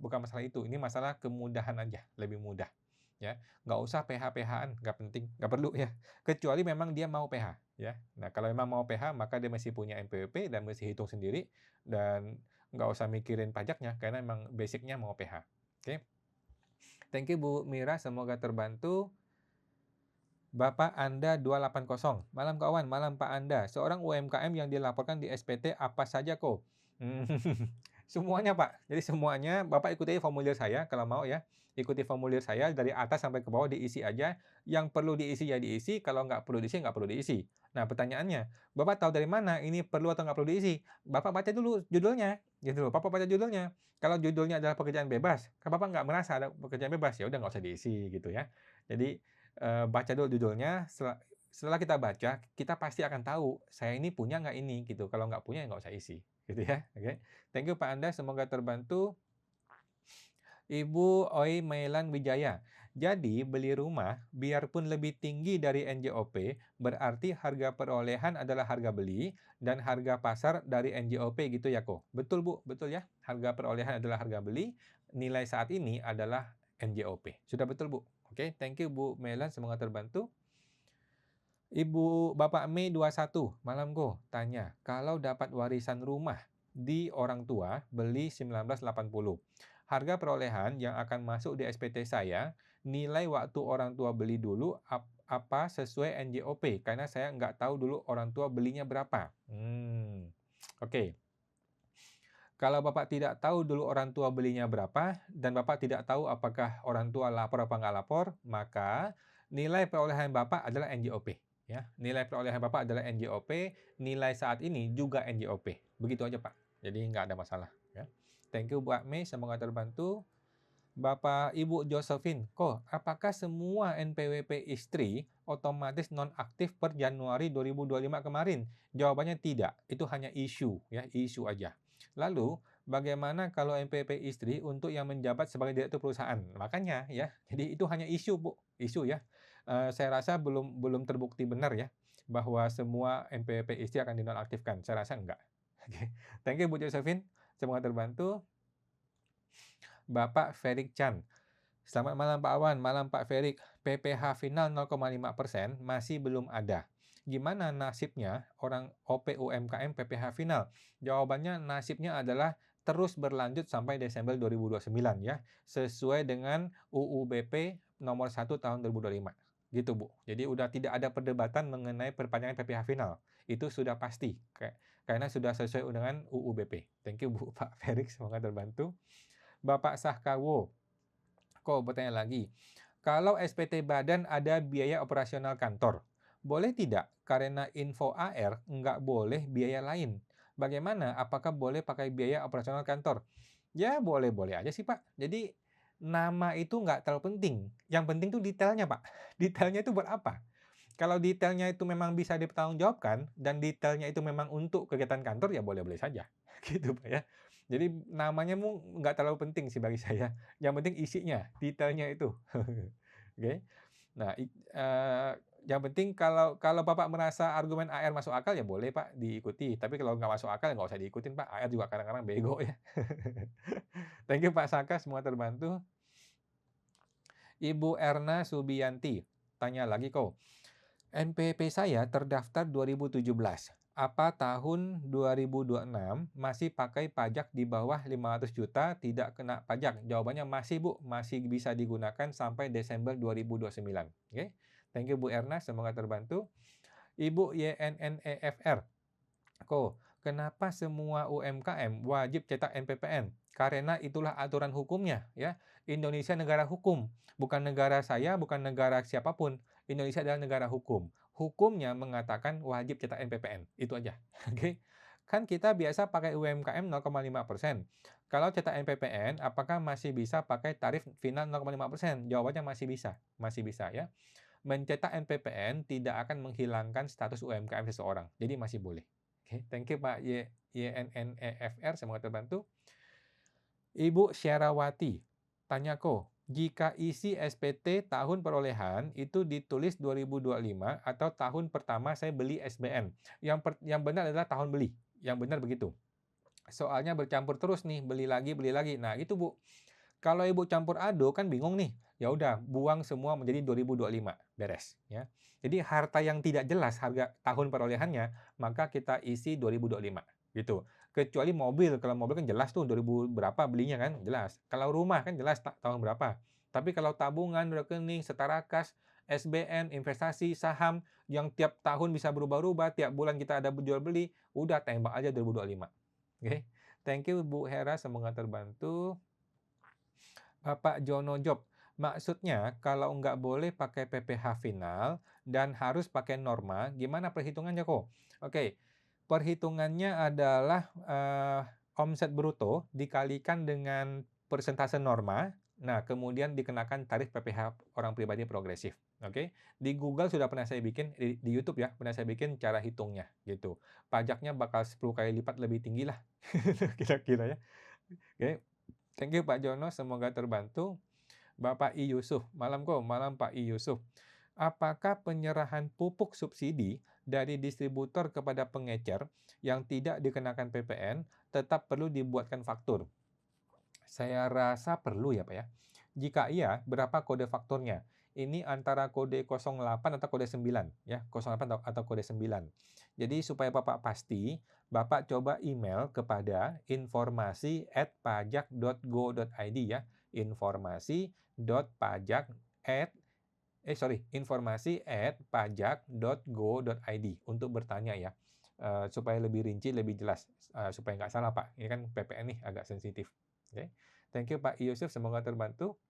Bukan masalah itu. Ini masalah kemudahan aja, lebih mudah. Ya, nggak usah PH-PH-an, nggak penting, nggak perlu ya. Kecuali memang dia mau PH, ya. Nah, kalau memang mau PH, maka dia mesti punya NPWP dan mesti hitung sendiri, dan nggak usah mikirin pajaknya karena emang basicnya mau PH. Oke. Thank you Bu Mira, semoga terbantu. Bapak Anda 280. Malam kawan, malam Pak Anda. Seorang UMKM yang dilaporkan di SPT apa saja kok? Semuanya, Pak. Jadi semuanya Bapak ikuti formulir saya kalau mau ya. Ikuti formulir saya dari atas sampai ke bawah diisi aja. Yang perlu diisi ya diisi, kalau nggak perlu diisi, nggak perlu diisi. Nah, pertanyaannya, Bapak tahu dari mana ini perlu atau nggak perlu diisi? Bapak baca dulu judulnya, gitu loh. Bapak baca judulnya. Kalau judulnya adalah pekerjaan bebas, kan Bapak nggak merasa ada pekerjaan bebas, ya udah nggak usah diisi gitu ya. Jadi, baca dulu judulnya, setelah kita baca, kita pasti akan tahu, saya ini punya nggak ini, gitu. Kalau nggak punya, ya nggak usah isi, gitu ya. Oke. Thank you Pak Anda, semoga terbantu. Ibu Oi Mailan Wijaya. Jadi, beli rumah biarpun lebih tinggi dari NJOP, berarti harga perolehan adalah harga beli dan harga pasar dari NJOP gitu ya kok. Betul Bu, betul ya. Harga perolehan adalah harga beli, nilai saat ini adalah NJOP. Sudah betul Bu. Oke, thank you Bu Mailan, semoga terbantu. Ibu Bapak Mei 21, malamku, tanya, kalau dapat warisan rumah di orang tua, beli 1980. Harga perolehan yang akan masuk di SPT saya, nilai waktu orang tua beli dulu apa sesuai NJOP, karena saya nggak tahu dulu orang tua belinya berapa. Oke. Kalau Bapak tidak tahu dulu orang tua belinya berapa, dan Bapak tidak tahu apakah orang tua lapor apa nggak lapor, maka nilai perolehan Bapak adalah NJOP. Ya, nilai perolehan Bapak adalah NJOP, nilai saat ini juga NJOP. Begitu aja Pak. Jadi nggak ada masalah. Ya. Thank you Bu Mei, semoga terbantu. Bapak Ibu Josephine, kok apakah semua NPWP istri otomatis nonaktif per Januari 2025 kemarin? Jawabannya tidak, itu hanya isu ya, isu aja. Lalu, bagaimana kalau NPWP istri untuk yang menjabat sebagai direktur perusahaan? Makanya ya, jadi itu hanya isu Bu, isu ya. Saya rasa belum terbukti benar ya bahwa semua NPWP istri akan dinonaktifkan. Saya rasa enggak. Oke. Thank you Bu Josephine, semoga terbantu. Bapak Ferik Chan. Selamat malam Pak Awan, malam Pak Ferik. PPh final 0,5% masih belum ada. Gimana nasibnya orang OP UMKM PPh final? Jawabannya nasibnya adalah terus berlanjut sampai Desember 2029 ya, sesuai dengan UU BP nomor 1 tahun 2025. Gitu Bu. Jadi udah tidak ada perdebatan mengenai perpanjangan PPh final. Itu sudah pasti karena sudah sesuai dengan UU BP. Thank you Bu Pak Ferik, semoga terbantu. Bapak Sahkawo, kok bertanya lagi, kalau SPT Badan ada biaya operasional kantor, boleh tidak? Karena info AR nggak boleh biaya lain. Bagaimana? Apakah boleh pakai biaya operasional kantor? Ya boleh-boleh aja sih Pak. Jadi nama itu nggak terlalu penting. Yang penting tuh detailnya Pak. Detailnya itu buat apa? Kalau detailnya itu memang bisa dipertanggungjawabkan dan detailnya itu memang untuk kegiatan kantor, ya boleh-boleh saja. Gitu Pak ya. Jadi namanya nggak terlalu penting sih bagi saya. Yang penting isinya, detailnya itu. Oke. Nah, yang penting kalau kalau Bapak merasa argumen AR masuk akal, ya boleh Pak diikuti. Tapi kalau nggak masuk akal, ya nggak usah diikutin Pak. AR juga kadang-kadang bego ya. Thank you Pak Saka, semua terbantu. Ibu Erna Subianti, tanya lagi kok. NPWP saya terdaftar 2017. Apa tahun 2026 masih pakai pajak di bawah 500 juta tidak kena pajak? Jawabannya masih Bu, masih bisa digunakan sampai Desember 2029. Oke. Thank you Bu Erna, semoga terbantu. Ibu YNNEFR. Kok, kenapa semua UMKM wajib cetak NPPN? Karena itulah aturan hukumnya ya. Indonesia negara hukum, bukan negara saya, bukan negara siapapun. Indonesia adalah negara hukum. Hukumnya mengatakan wajib cetak NPPN. Itu aja. Oke. Kan kita biasa pakai UMKM 0,5%. Kalau cetak NPPN, apakah masih bisa pakai tarif final 0,5%? Jawabannya masih bisa. Masih bisa ya. Mencetak NPPN tidak akan menghilangkan status UMKM seseorang. Jadi masih boleh. Oke, thank you Pak YNNEFR, semoga terbantu. Ibu Syarawati, tanya kok, jika isi SPT tahun perolehan itu ditulis 2025 atau tahun pertama saya beli SBN. Yang benar adalah tahun beli. Yang benar begitu. Soalnya bercampur terus nih, beli lagi, beli lagi. Nah, itu Bu. Kalau Ibu campur aduk kan bingung nih. Ya udah, buang semua menjadi 2025. Beres ya. Jadi harta yang tidak jelas harga tahun perolehannya, maka kita isi 2025 gitu. Kecuali mobil, kalau mobil kan jelas tuh 2000 berapa belinya kan, jelas. Kalau rumah kan jelas tahun berapa. Tapi kalau tabungan, rekening, setara kas, SBN, investasi, saham yang tiap tahun bisa berubah-ubah, tiap bulan kita ada jual beli, udah tembak aja 2025. Oke. Thank you Bu Hera, semoga terbantu. Bapak Jono Job, maksudnya kalau nggak boleh pakai PPh final dan harus pakai norma, gimana perhitungannya kok? Oke, perhitungannya adalah omset bruto dikalikan dengan persentase norma, nah kemudian dikenakan tarif PPh orang pribadi progresif. Oke, di Google sudah pernah saya bikin, di YouTube ya, pernah saya bikin cara hitungnya gitu. Pajaknya bakal 10 kali lipat lebih tinggi lah, kira-kira ya. Oke, thank you Pak Jono, semoga terbantu. Bapak I. Yusuf, malam kok, malam Pak I. Yusuf. Apakah penyerahan pupuk subsidi dari distributor kepada pengecer yang tidak dikenakan PPN tetap perlu dibuatkan faktur? Saya rasa perlu ya Pak ya. Jika iya, berapa kode fakturnya? Ini antara kode 08 atau kode 9 ya, 08 atau kode 9. Jadi supaya Bapak pasti, Bapak coba email kepada informasi@pajak.go.id ya. informasi@pajak.go.id untuk bertanya ya. Supaya lebih rinci, lebih jelas, supaya nggak salah Pak. Ini kan PPN nih agak sensitif. Oke. Thank you Pak Yusuf, semoga terbantu.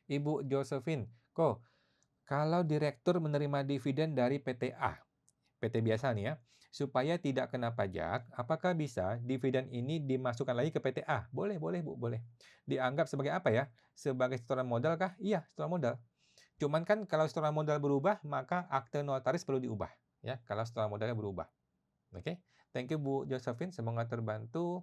Ibu Josephine, kok kalau direktur menerima dividen dari PT biasa nih ya, supaya tidak kena pajak, apakah bisa dividen ini dimasukkan lagi ke PT Boleh, boleh Bu, boleh. Dianggap sebagai apa ya? Sebagai setoran modal kah? Iya, setoran modal. Cuman kan kalau setoran modal berubah, maka akte notaris perlu diubah. Ya, kalau setoran modalnya berubah. Oke, thank you Bu Josephine, semoga terbantu.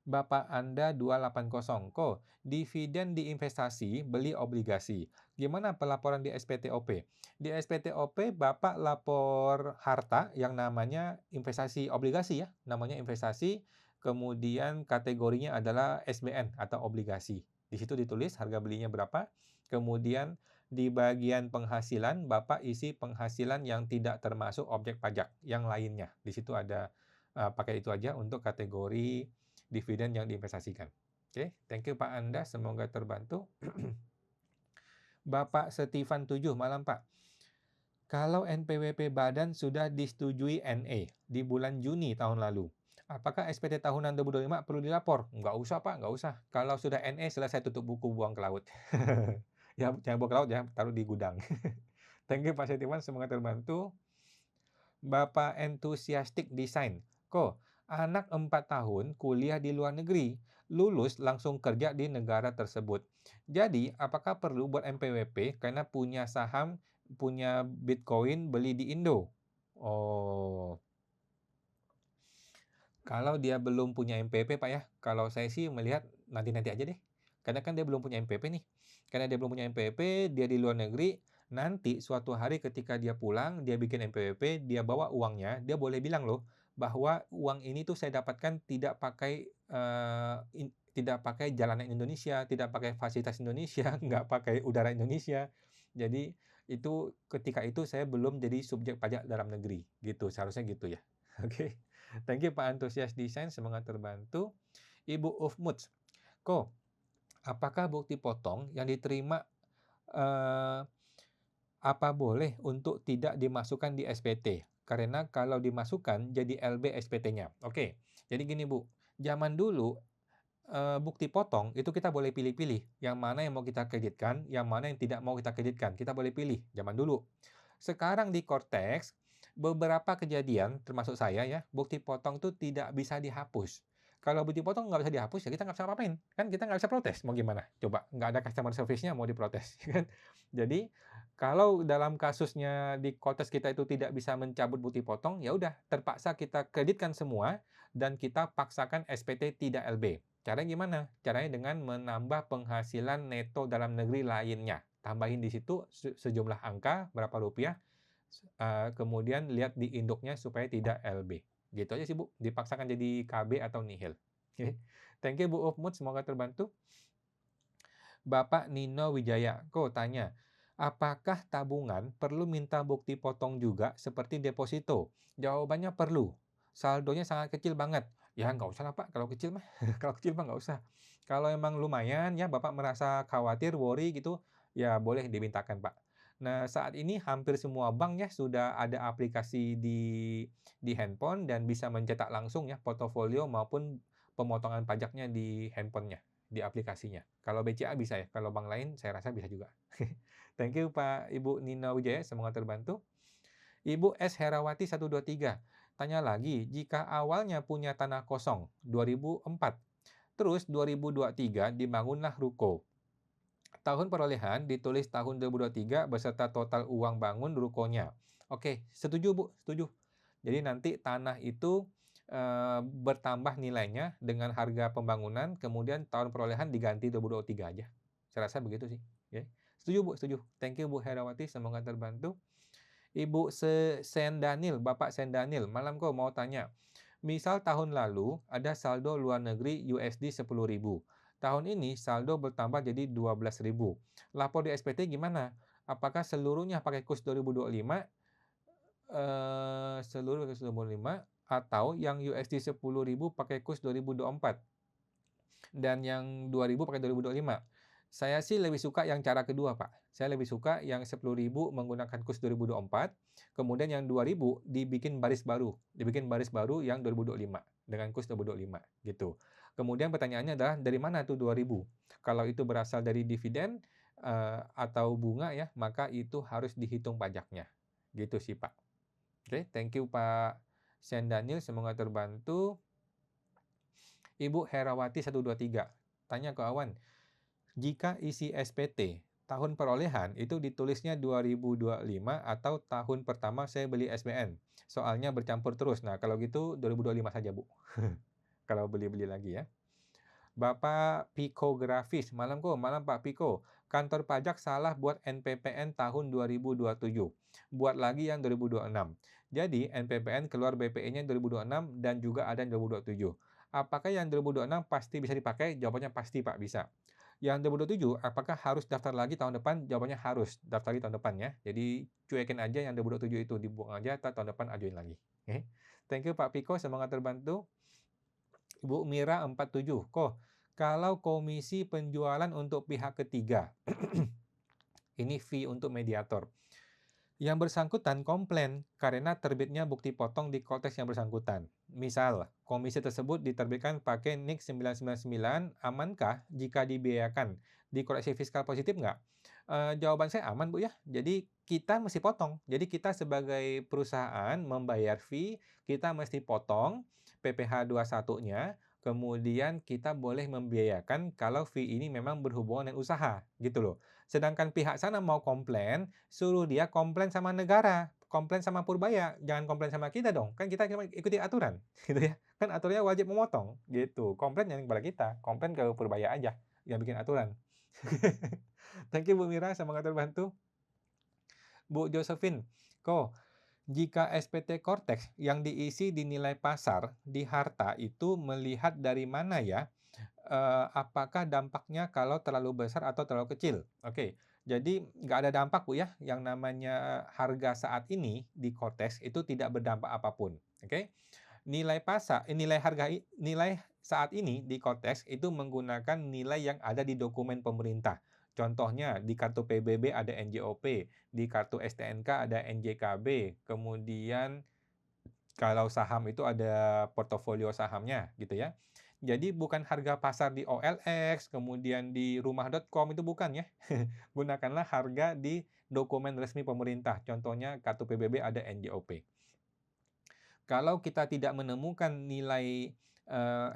Bapak Anda 280, kok dividen diinvestasi, beli obligasi. Gimana pelaporan di SPTOP? Di SPTOP Bapak lapor harta yang namanya investasi obligasi ya, namanya investasi, kemudian kategorinya adalah SBN atau obligasi. Di situ ditulis harga belinya berapa, kemudian di bagian penghasilan Bapak isi penghasilan yang tidak termasuk objek pajak yang lainnya. Di situ ada pakai itu aja untuk kategori dividen yang diinvestasikan. Oke, thank you Pak Anda, semoga terbantu. Bapak Stefan 7, malam Pak. Kalau NPWP badan sudah disetujui NE di bulan Juni tahun lalu, apakah SPT tahunan 2025 perlu dilapor? Nggak usah Pak, nggak usah. Kalau sudah NE selesai tutup buku, buang ke laut. Ya, jangan buang ke laut ya, taruh di gudang. Thank you Pak Stefan, semoga terbantu. Bapak Enthusiastic Design, kok anak 4 tahun kuliah di luar negeri, lulus langsung kerja di negara tersebut. Jadi, apakah perlu buat NPWP karena punya saham, punya Bitcoin beli di Indo? Oh, kalau dia belum punya MPP Pak ya, kalau saya sih melihat nanti-nanti aja deh. Karena kan dia belum punya MPP nih. Karena dia belum punya MPP, dia di luar negeri, nanti suatu hari ketika dia pulang, dia bikin MPP, dia bawa uangnya, dia boleh bilang loh bahwa uang ini tuh saya dapatkan tidak pakai jalanan Indonesia, tidak pakai fasilitas Indonesia, nggak pakai udara Indonesia. Jadi itu ketika itu saya belum jadi subjek pajak dalam negeri, gitu. Seharusnya gitu ya. Oke. Thank you Pak Antusias Desain, semoga terbantu. Ibu Ufmuts, kok apakah bukti potong yang diterima eh, apa boleh untuk tidak dimasukkan di SPT? Karena kalau dimasukkan jadi LB SPT-nya. Oke, jadi gini Bu, zaman dulu bukti potong itu kita boleh pilih-pilih yang mana yang mau kita kreditkan, yang mana yang tidak mau kita kreditkan. Kita boleh pilih zaman dulu. Sekarang di Cortex, beberapa kejadian, termasuk saya ya, bukti potong itu tidak bisa dihapus. Kalau bukti potong nggak bisa dihapus, ya kita nggak bisa ngapain. Kan kita nggak bisa protes, mau gimana? Coba, nggak ada customer service-nya, mau diprotes. Kan? Jadi, kalau dalam kasusnya di Cortex kita itu tidak bisa mencabut bukti potong, ya udah, terpaksa kita kreditkan semua, dan kita paksakan SPT tidak LB. Caranya gimana? Caranya dengan menambah penghasilan neto dalam negeri lainnya. Tambahin di situ sejumlah angka, berapa rupiah, kemudian lihat di induknya supaya tidak LB. Gitu aja sih Bu, dipaksakan jadi KB atau nihil. Oke. Thank you Bu Ufmut, semoga terbantu. Bapak Nino Wijaya, kok tanya, apakah tabungan perlu minta bukti potong juga seperti deposito? Jawabannya perlu. Saldonya sangat kecil banget. Ya nggak usah lah Pak, kalau kecil mah. Kalau kecil mah nggak usah. Kalau emang lumayan ya Bapak merasa khawatir, worry gitu, ya boleh dimintakan Pak. Nah, saat ini hampir semua bank ya sudah ada aplikasi di handphone dan bisa mencetak langsung ya portofolio maupun pemotongan pajaknya di handphonenya, di aplikasinya. Kalau BCA bisa ya, kalau bank lain saya rasa bisa juga. Thank you Pak Ibu Nina Wijaya, semoga terbantu. Ibu S. Herawati 123, tanya lagi, jika awalnya punya tanah kosong 2004, terus 2023 dibangunlah ruko. Tahun perolehan ditulis tahun 2023 beserta total uang bangun rukonya. Oke, setuju Bu, setuju. Jadi nanti tanah itu bertambah nilainya dengan harga pembangunan, kemudian tahun perolehan diganti 2023 aja. Saya rasa begitu sih. Oke. Setuju Bu, setuju. Thank you Bu Herawati, semoga terbantu. Ibu Sendanil, Bapak Sendanil, malam kok mau tanya. Misal tahun lalu ada saldo luar negeri USD 10.000. Tahun ini saldo bertambah jadi 12.000. Lapor di SPT gimana? Apakah seluruhnya pakai kurs 2025 seluruh kurs 2025 atau yang USD 10.000 pakai kurs 2024 dan yang 2.000 pakai 2025? Saya sih lebih suka yang cara kedua, Pak. Saya lebih suka yang 10.000 menggunakan kurs 2024, kemudian yang 2.000 dibikin baris baru yang 2025 dengan kurs 2025 gitu. Kemudian pertanyaannya adalah dari mana tuh 2.000? Kalau itu berasal dari dividen atau bunga ya, maka itu harus dihitung pajaknya. Gitu sih, Pak. Oke, thank you Pak Sen Daniel, semoga terbantu. Ibu Herawati 123, tanya ke Awan, jika isi SPT tahun perolehan itu ditulisnya 2025 atau tahun pertama saya beli SBN. Soalnya bercampur terus. Nah, kalau gitu 2025 saja, Bu. Kalau beli-beli lagi ya. Bapak Pikografis, malam Pak Piko. Kantor pajak salah buat NPPN tahun 2027. Buat lagi yang 2026. Jadi NPPN keluar BPE-nya 2026 dan juga ada yang 2027. Apakah yang 2026 pasti bisa dipakai? Jawabannya pasti Pak, bisa. Yang 2027, apakah harus daftar lagi tahun depan? Jawabannya harus daftar lagi tahun depan ya. Jadi cuekin aja yang 2027 itu, dibuang aja, tahun depan ajuin lagi. Oke. Thank you Pak Piko, semoga terbantu. Ibu Mira 47, kalau komisi penjualan untuk pihak ketiga, ini fee untuk mediator. Yang bersangkutan komplain karena terbitnya bukti potong di konteks yang bersangkutan. Misal, komisi tersebut diterbitkan pakai NIK 999, amankah jika dibiayakan? Dikoreksi fiskal positif nggak? Jawaban saya aman, Bu ya. Jadi kita mesti potong. Jadi kita sebagai perusahaan membayar fee, kita mesti potong PPh 21-nya, kemudian kita boleh membiayakan kalau fee ini memang berhubungan dengan usaha, gitu loh. Sedangkan pihak sana mau komplain, suruh dia komplain sama negara, komplain sama Purbaya, jangan komplain sama kita dong. Kan kita cuma ikuti aturan, gitu ya. Kan aturannya wajib memotong, gitu. Komplain jangan kepada kita, komplain ke Purbaya aja yang bikin aturan. Thank you Bu Mira, semoga terbantu. Bu Josephine, jika SPT Cortex yang diisi di nilai pasar di harta itu melihat dari mana ya? Apakah dampaknya kalau terlalu besar atau terlalu kecil? Oke, jadi nggak ada dampak Bu ya, yang namanya harga saat ini di Cortex itu tidak berdampak apapun. Oke, nilai saat ini di Cortex itu menggunakan nilai yang ada di dokumen pemerintah. Contohnya di kartu PBB ada NJOP, di kartu STNK ada NJKB, kemudian kalau saham itu ada portofolio sahamnya gitu ya. Jadi bukan harga pasar di OLX, kemudian di rumah.com itu bukan ya. Gunakanlah harga di dokumen resmi pemerintah. Contohnya kartu PBB ada NJOP. Kalau kita tidak menemukan nilai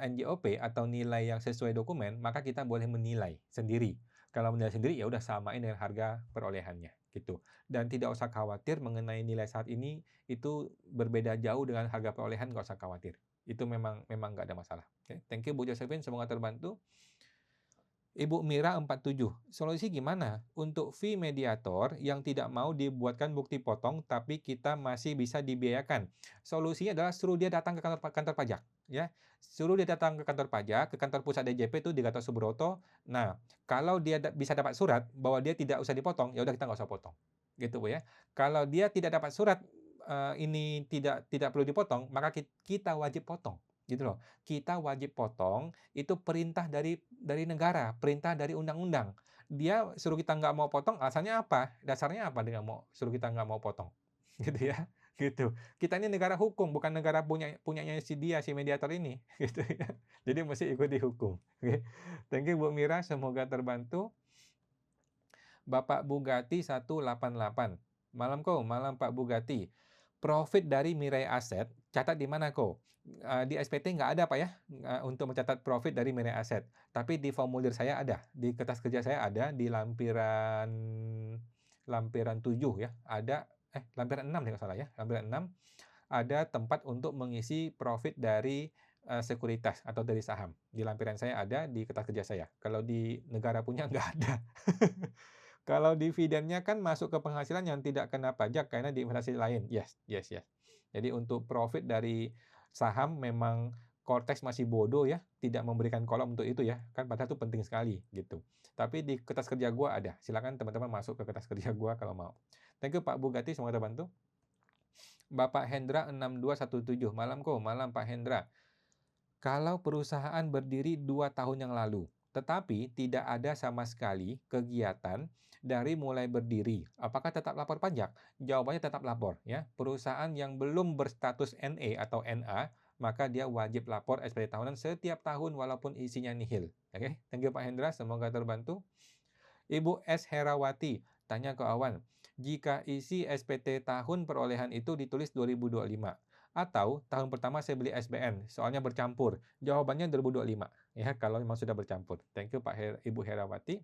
NJOP atau nilai yang sesuai dokumen, maka kita boleh menilai sendiri. Kalau menilai sendiri ya udah samain dengan harga perolehannya gitu. Dan tidak usah khawatir mengenai nilai saat ini itu berbeda jauh dengan harga perolehan, nggak usah khawatir. Itu memang nggak ada masalah. Oke, thank you Bu Josephine, semoga terbantu. Ibu Mira 47, solusi gimana untuk fee mediator yang tidak mau dibuatkan bukti potong tapi kita masih bisa dibiayakan? Solusinya adalah suruh dia datang ke kantor pajak, ya. Suruh dia datang ke kantor pajak, ke kantor pusat DJP itu di Gatot Subroto. Nah, kalau dia bisa dapat surat bahwa dia tidak usah dipotong, ya udah kita nggak usah potong. Gitu Bu ya. Kalau dia tidak dapat surat ini tidak perlu dipotong, maka kita wajib potong. Gitu loh. Kita wajib potong, itu perintah dari negara, perintah dari undang-undang. dia suruh kita nggak mau potong, alasannya apa? Dasarnya apa dia suruh kita nggak mau potong? Gitu ya, gitu. Kita ini negara hukum, bukan negara punyanya si dia, si mediator ini, gitu ya. Jadi mesti ikut dihukum. Oke. Thank you Bu Mira, semoga terbantu. Bapak Bugatti 188. Malam Ko, malam Pak Bugatti. Profit dari Mirai Aset, catat di mana Ko? Di SPT nggak ada Pak ya, untuk mencatat profit dari Mirai Aset. Tapi di formulir saya ada, di kertas kerja saya ada, di lampiran 7 ya, ada, lampiran 6 nih kalau salah ya, lampiran 6, ada tempat untuk mengisi profit dari sekuritas atau dari saham. Di lampiran saya ada, di kertas kerja saya. Kalau di negara punya nggak ada. Kalau dividennya kan masuk ke penghasilan yang tidak kena pajak karena diinvestasi lain. Yes, yes, yes. Jadi untuk profit dari saham memang Cortex masih bodoh ya, tidak memberikan kolom untuk itu ya. Kan padahal itu penting sekali gitu. Tapi di kertas kerja gua ada. Silakan teman-teman masuk ke kertas kerja gua kalau mau. Thank you Pak Bugatti, semoga terbantu. Bapak Hendra 6217. Malam Ko, malam Pak Hendra. Kalau perusahaan berdiri 2 tahun yang lalu, tetapi tidak ada sama sekali kegiatan dari mulai berdiri, apakah tetap lapor pajak? Jawabannya tetap lapor ya. Perusahaan yang belum berstatus NE atau NA, maka dia wajib lapor SPT tahunan setiap tahun walaupun isinya nihil. Oke, thank you Pak Hendra, semoga terbantu. Ibu S. Herawati, tanya ke Awan, jika isi SPT tahun perolehan itu ditulis 2025, atau tahun pertama saya beli SBN, soalnya bercampur. Jawabannya 2025, ya kalau memang sudah bercampur. Thank you Ibu Herawati.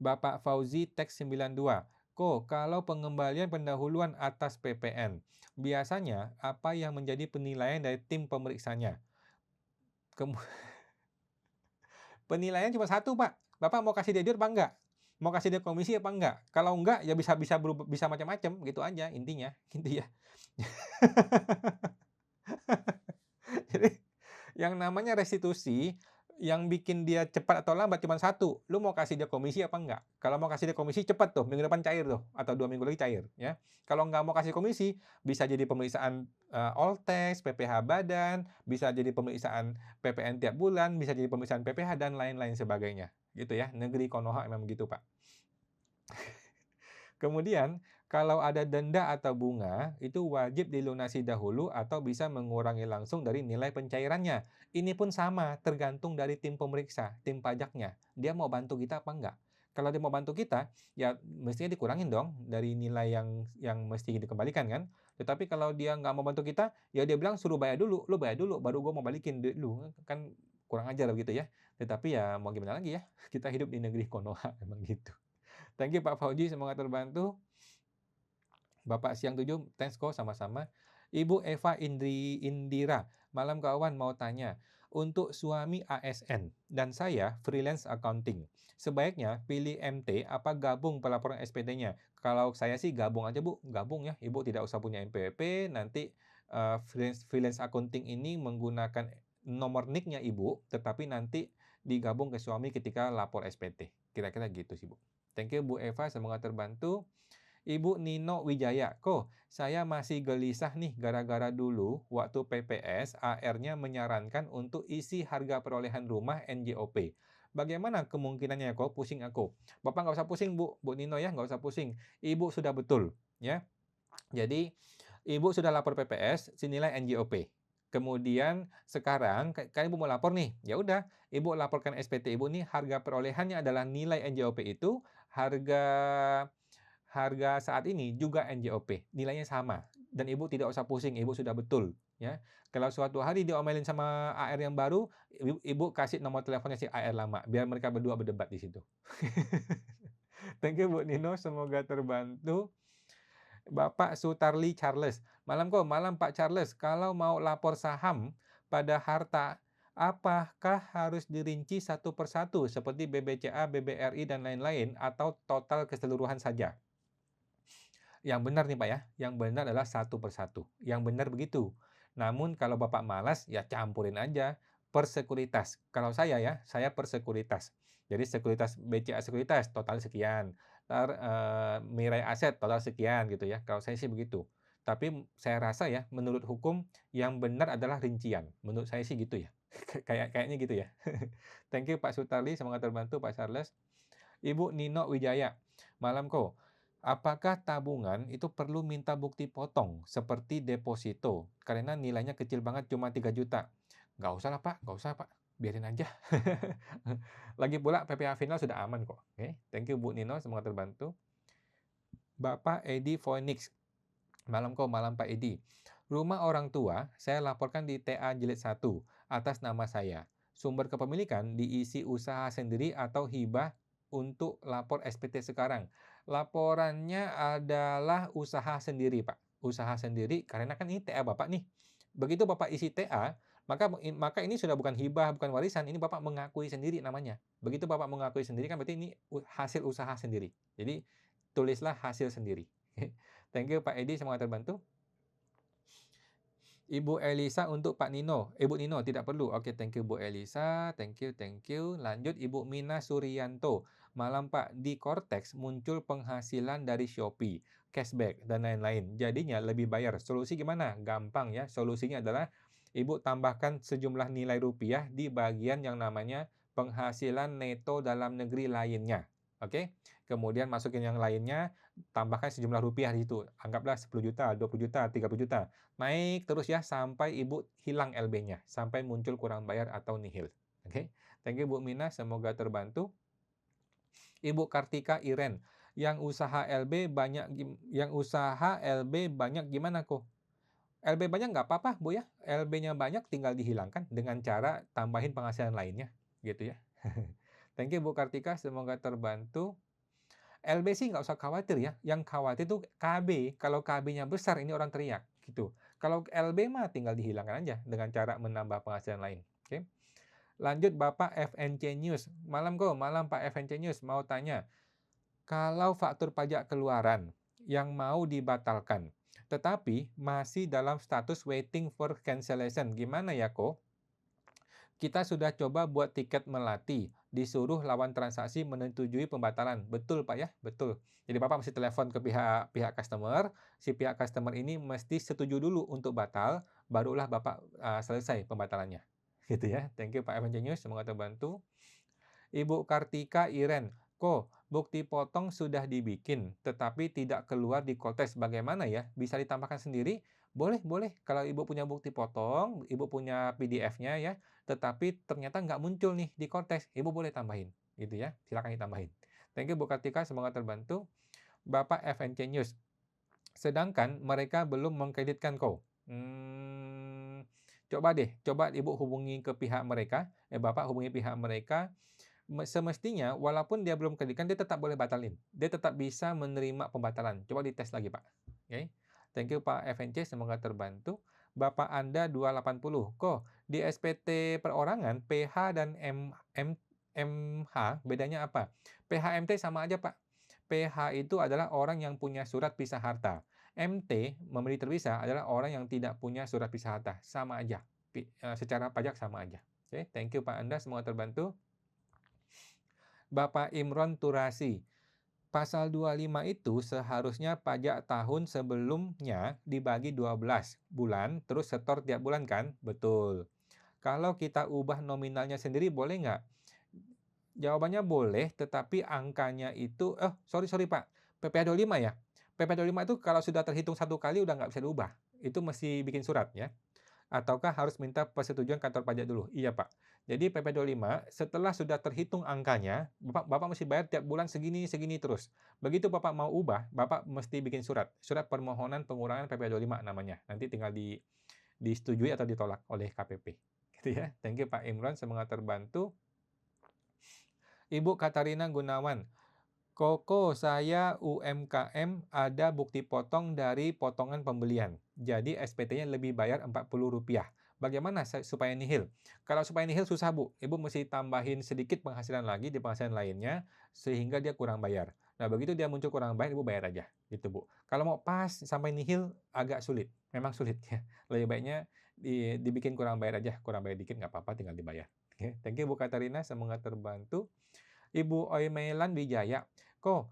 Bapak Fauzi Teks 92. Ko, kalau pengembalian pendahuluan atas PPN, biasanya apa yang menjadi penilaian dari tim pemeriksanya? Penilaian cuma satu, Pak. Bapak mau kasih dia duit apa enggak? Mau kasih dia komisi apa enggak? Kalau enggak, ya bisa berubah, bisa macam-macam, gitu aja intinya, gitu ya. Jadi yang namanya restitusi, yang bikin dia cepat atau lambat cuma satu, lu mau kasih dia komisi apa enggak? Kalau mau kasih dia komisi cepat tuh, minggu depan cair tuh, atau 2 minggu lagi cair, ya. Kalau enggak mau kasih komisi, bisa jadi pemeriksaan all tax, PPh badan, bisa jadi pemeriksaan PPN tiap bulan, bisa jadi pemeriksaan PPh dan lain-lain sebagainya, gitu ya. Negeri Konoha memang begitu, Pak. Kemudian, kalau ada denda atau bunga, itu wajib dilunasi dahulu atau bisa mengurangi langsung dari nilai pencairannya. Ini pun sama, tergantung dari tim pemeriksa, tim pajaknya. Dia mau bantu kita apa enggak? Kalau dia mau bantu kita, ya mestinya dikurangin dong dari nilai yang mesti dikembalikan kan. Tetapi kalau dia nggak mau bantu kita, ya dia bilang suruh bayar dulu, lu bayar dulu, baru gue mau balikin duit lu. Kan kurang ajar begitu ya. Tetapi ya mau gimana lagi ya, kita hidup di negeri Konoha, memang gitu. Thank you Pak Fauji, semoga terbantu. Bapak Siang 7, thanks kok sama-sama. Ibu Eva Indira, malam kawan mau tanya. Untuk suami ASN dan saya freelance accounting. Sebaiknya pilih MT apa gabung pelaporan SPT-nya? Kalau saya sih gabung aja Bu, gabung ya. Ibu tidak usah punya NPWP, nanti freelance accounting ini menggunakan nomor NIK-nya Ibu, tetapi nanti digabung ke suami ketika lapor SPT. Kira-kira gitu sih Bu. Thank you Bu Eva, semoga terbantu. Ibu Nino Wijaya, kok saya masih gelisah nih gara-gara dulu waktu PPS AR-nya menyarankan untuk isi harga perolehan rumah NJOP. Bagaimana kemungkinannya kok? Pusing aku. Bapak nggak usah pusing Bu Nino ya, nggak usah pusing. Ibu sudah betul ya. Jadi Ibu sudah lapor PPS, senilai NJOP. Kemudian sekarang kan Ibu mau lapor nih, ya udah Ibu laporkan SPT Ibu nih harga perolehannya adalah nilai NJOP itu harga saat ini juga NJOP, nilainya sama. Dan Ibu tidak usah pusing, Ibu sudah betul. Ya. Kalau suatu hari diomelin sama AR yang baru, Ibu kasih nomor teleponnya si AR lama, biar mereka berdua berdebat di situ. Thank you Bu Nino, semoga terbantu. Bapak Sutarli Charles, malam kok, malam Pak Charles, kalau mau lapor saham pada harta, apakah harus dirinci satu persatu seperti BBCA, BBRI, dan lain-lain, atau total keseluruhan saja? Yang benar nih Pak ya, yang benar adalah satu persatu. Yang benar begitu. Namun kalau Bapak malas, ya campurin aja per sekuritas. Kalau saya ya, saya per sekuritas. Jadi sekuritas BCA sekuritas total sekian. Mirai aset total sekian gitu ya. Kalau saya sih begitu. Tapi saya rasa ya, menurut hukum yang benar adalah rincian. Menurut saya sih gitu ya. Kayaknya gitu ya. Thank you Pak Sutarli, semoga terbantu Pak Charles. Ibu Nino Wijaya, malam ko. Apakah tabungan itu perlu minta bukti potong seperti deposito karena nilainya kecil banget cuma 3 juta? Nggak usah lah Pak, nggak usah Pak, biarin aja. Lagi pula PPh final sudah aman kok. Oke, thank you Bu Nino, semoga terbantu. Bapak Edi Phoenix, malam kok, malam Pak Edi. Rumah orang tua saya laporkan di TA Jilid 1 atas nama saya. Sumber kepemilikan diisi usaha sendiri atau hibah untuk lapor SPT sekarang. Laporannya adalah usaha sendiri, Pak. Usaha sendiri karena kan ini TA Bapak nih. Begitu Bapak isi TA, maka ini sudah bukan hibah, bukan warisan, ini Bapak mengakui sendiri namanya. Begitu Bapak mengakui sendiri kan berarti ini hasil usaha sendiri. Jadi tulislah hasil sendiri. Thank you Pak Edi, semoga terbantu. Ibu Elisa untuk Pak Nino. Ibu Nino tidak perlu. Oke, thank you Bu Elisa. Thank you. Lanjut Ibu Mina Suryanto. Malam Pak, di Cortex muncul penghasilan dari Shopee, cashback dan lain-lain. Jadinya lebih bayar. Solusi gimana? Gampang ya. Solusinya adalah Ibu tambahkan sejumlah nilai rupiah di bagian yang namanya penghasilan neto dalam negeri lainnya. Oke. Kemudian masukin yang lainnya, tambahkan sejumlah rupiah di situ. Anggaplah 10 juta, 20 juta, 30 juta. Naik terus ya sampai Ibu hilang LB-nya, sampai muncul kurang bayar atau nihil. Oke. Thank you Bu Mina, semoga terbantu. Ibu Kartika Iren, yang usaha LB banyak gimana kok? LB banyak nggak apa-apa Bu ya. LB-nya banyak tinggal dihilangkan dengan cara tambahin penghasilan lainnya gitu ya. Thank you Bu Kartika, semoga terbantu. LB sih nggak usah khawatir ya. Yang khawatir itu KB. Kalau KB-nya besar, ini orang teriak gitu. Kalau LB mah tinggal dihilangkan aja dengan cara menambah penghasilan lain. Oke. Lanjut Bapak FNC News. Malam kok, malam Pak FNC News. Mau tanya, kalau faktur pajak keluaran yang mau dibatalkan, tetapi masih dalam status waiting for cancellation, gimana ya kok? Kita sudah coba buat tiket melati, disuruh lawan transaksi menyetujui pembatalan. Betul Pak ya, betul. Jadi Bapak mesti telepon ke pihak customer, si pihak customer ini mesti setuju dulu untuk batal, barulah Bapak selesai pembatalannya. Gitu ya. Thank you Pak FNC News, semoga terbantu. Ibu Kartika Iren, kok bukti potong sudah dibikin, tetapi tidak keluar di Kotes. Bagaimana ya? Bisa ditambahkan sendiri? Boleh, boleh. Kalau Ibu punya bukti potong, Ibu punya PDF-nya ya, tetapi ternyata nggak muncul nih di Kotes, Ibu boleh tambahin. Gitu ya, silakan ditambahin. Thank you Bu Kartika, semoga terbantu. Bapak FNC News, sedangkan mereka belum mengkreditkan kok. Coba Ibu hubungi ke pihak mereka, Bapak hubungi pihak mereka. Semestinya walaupun dia belum kreditkan, dia tetap boleh batalin. Dia tetap bisa menerima pembatalan. Coba dites lagi, Pak. Oke. Thank you Pak FNC, semoga terbantu. Bapak Anda 280. Kok di SPT perorangan PH dan MH bedanya apa? PHMT sama aja, Pak. PH itu adalah orang yang punya surat pisah harta. MT, memberi terpisah, adalah orang yang tidak punya surat pisah harta. Sama aja. Secara pajak sama aja. Oke, thank you Pak Anda, semoga terbantu. Bapak Imron Turasi, pasal 25 itu seharusnya pajak tahun sebelumnya dibagi 12 bulan, terus setor tiap bulan kan? Betul. Kalau kita ubah nominalnya sendiri boleh nggak? Jawabannya boleh, tetapi angkanya itu, sorry Pak, PPh 25 ya? PPh 25 itu kalau sudah terhitung satu kali udah nggak bisa diubah. Itu mesti bikin surat ya. Ataukah harus minta persetujuan kantor pajak dulu? Iya, Pak. Jadi PP25 setelah sudah terhitung angkanya, Bapak mesti bayar tiap bulan segini terus. Begitu Bapak mau ubah, Bapak mesti bikin surat permohonan pengurangan PP25 namanya. Nanti tinggal disetujui atau ditolak oleh KPP. Gitu ya. Thank you Pak Imran, semoga terbantu. Ibu Katarina Gunawan, Koko saya UMKM ada bukti potong dari potongan pembelian. Jadi SPT-nya lebih bayar Rp40. Bagaimana supaya nihil? Kalau supaya nihil susah Bu. Ibu mesti tambahin sedikit penghasilan lagi di penghasilan lainnya sehingga dia kurang bayar. Nah begitu dia muncul kurang bayar, Ibu bayar aja. Gitu Bu. Kalau mau pas sampai nihil agak sulit. Memang sulit ya. Lebih baiknya dibikin kurang bayar aja. Kurang bayar dikit nggak apa-apa, tinggal dibayar. Oke. Thank you Bu Katarina, semoga terbantu. Ibu Oimelan Wijaya, kok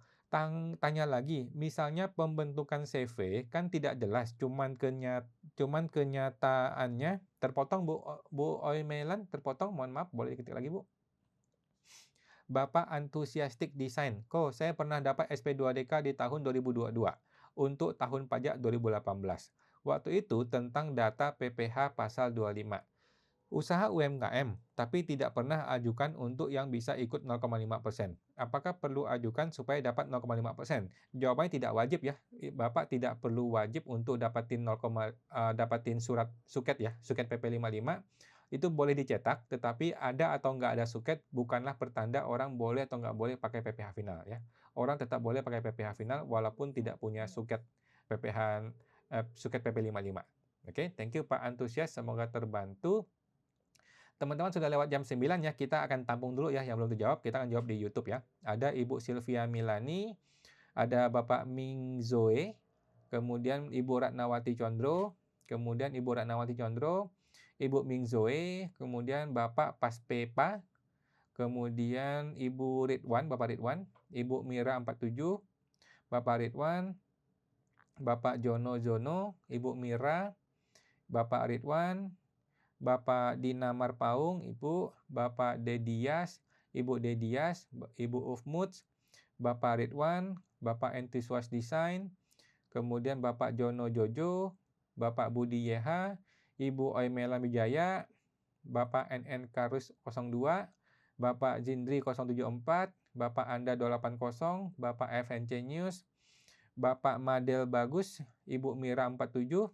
tanya lagi, misalnya pembentukan CV kan tidak jelas, cuman cuman kenyataannya terpotong Bu Oimelan, terpotong, mohon maaf, boleh diketik lagi Bu. Bapak Enthusiastic Design. Saya pernah dapat SP2DK di tahun 2022 untuk tahun pajak 2018. Waktu itu tentang data PPh pasal 25. Usaha UMKM, tapi tidak pernah ajukan untuk yang bisa ikut 0,5%. Apakah perlu ajukan supaya dapat 0,5%? Jawabannya tidak wajib ya. Bapak tidak perlu wajib untuk dapatin dapatin surat suket ya, suket PP 55. Itu boleh dicetak, tetapi ada atau nggak ada suket bukanlah pertanda orang boleh atau nggak boleh pakai PPh final ya. Orang tetap boleh pakai PPh final walaupun tidak punya suket suket PP 55. Oke, thank you Pak Antusias, semoga terbantu. Teman-teman sudah lewat jam 9 ya, kita akan tampung dulu ya yang belum terjawab, kita akan jawab di YouTube ya. Ada Ibu Sylvia Milani, ada Bapak Ming Zoe, kemudian Ibu Ratnawati Condro, kemudian Ibu Ratnawati Condro, Ibu Ming Zoe, kemudian Bapak Paspepa, kemudian Ibu Ridwan, Bapak Ridwan, Ibu Mira 47, Bapak Ridwan, Bapak Jono Jono, Ibu Mira, Bapak Ridwan, Bapak Dina Marpaung, Ibu, Bapak Dedias, Ibu Dedias, Ibu Ufmuts, Bapak Ridwan, Bapak Entiswas Design, kemudian Bapak Jono Jojo, Bapak Budi YH, Ibu Oimela Wijaya, Bapak NN Karus 02, Bapak Jindri 074, Bapak Anda 280, Bapak FNC News, Bapak Madel Bagus, Ibu Mira 47,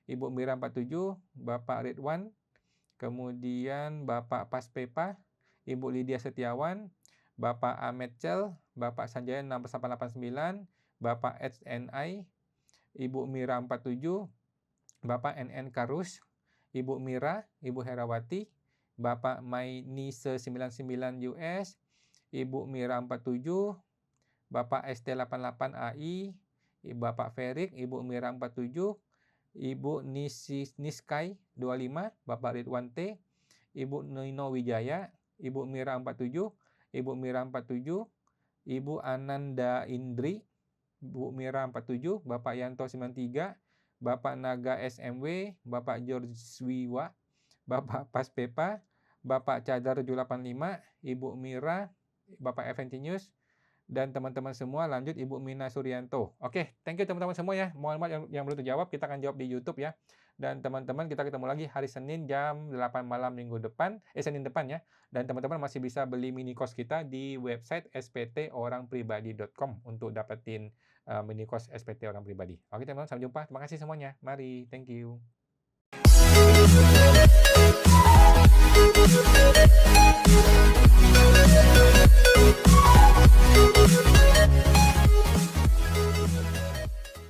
Ibu Mira 47, Bapak Ridwan, kemudian Bapak Paspepa, Ibu Lydia Setiawan, Bapak Ahmed Cel, Bapak Sanjaya 6889, Bapak HNI, Ibu Mira 47, Bapak NN Karus, Ibu Mira, Ibu Herawati, Bapak Mainise 99 US, Ibu Mira 47, Bapak ST88 AI, Bapak Ferik, Ibu Mira 47, Ibu Niskai 25, Bapak Ridwan T, Ibu Nino Wijaya, Ibu Mira 47, Ibu Mira 47, Ibu Ananda Indri, Bu Mira 47, Bapak Yanto 93, Bapak Naga SMW, Bapak George Wiwa, Bapak Paspepa, Bapak Cadar 785, Ibu Mira, Bapak FNT News, dan teman-teman semua. Lanjut Ibu Mina Suryanto. Oke, thank you teman-teman semua ya. Mohon maaf yang belum terjawab, kita akan jawab di YouTube ya. Dan teman-teman, kita ketemu lagi hari Senin jam 8 malam Senin depan ya. Dan teman-teman masih bisa beli mini course kita di website sptorangpribadi.com untuk dapetin mini course SPT Orang Pribadi. Oke teman-teman, sampai jumpa. Terima kasih semuanya. Mari, thank you.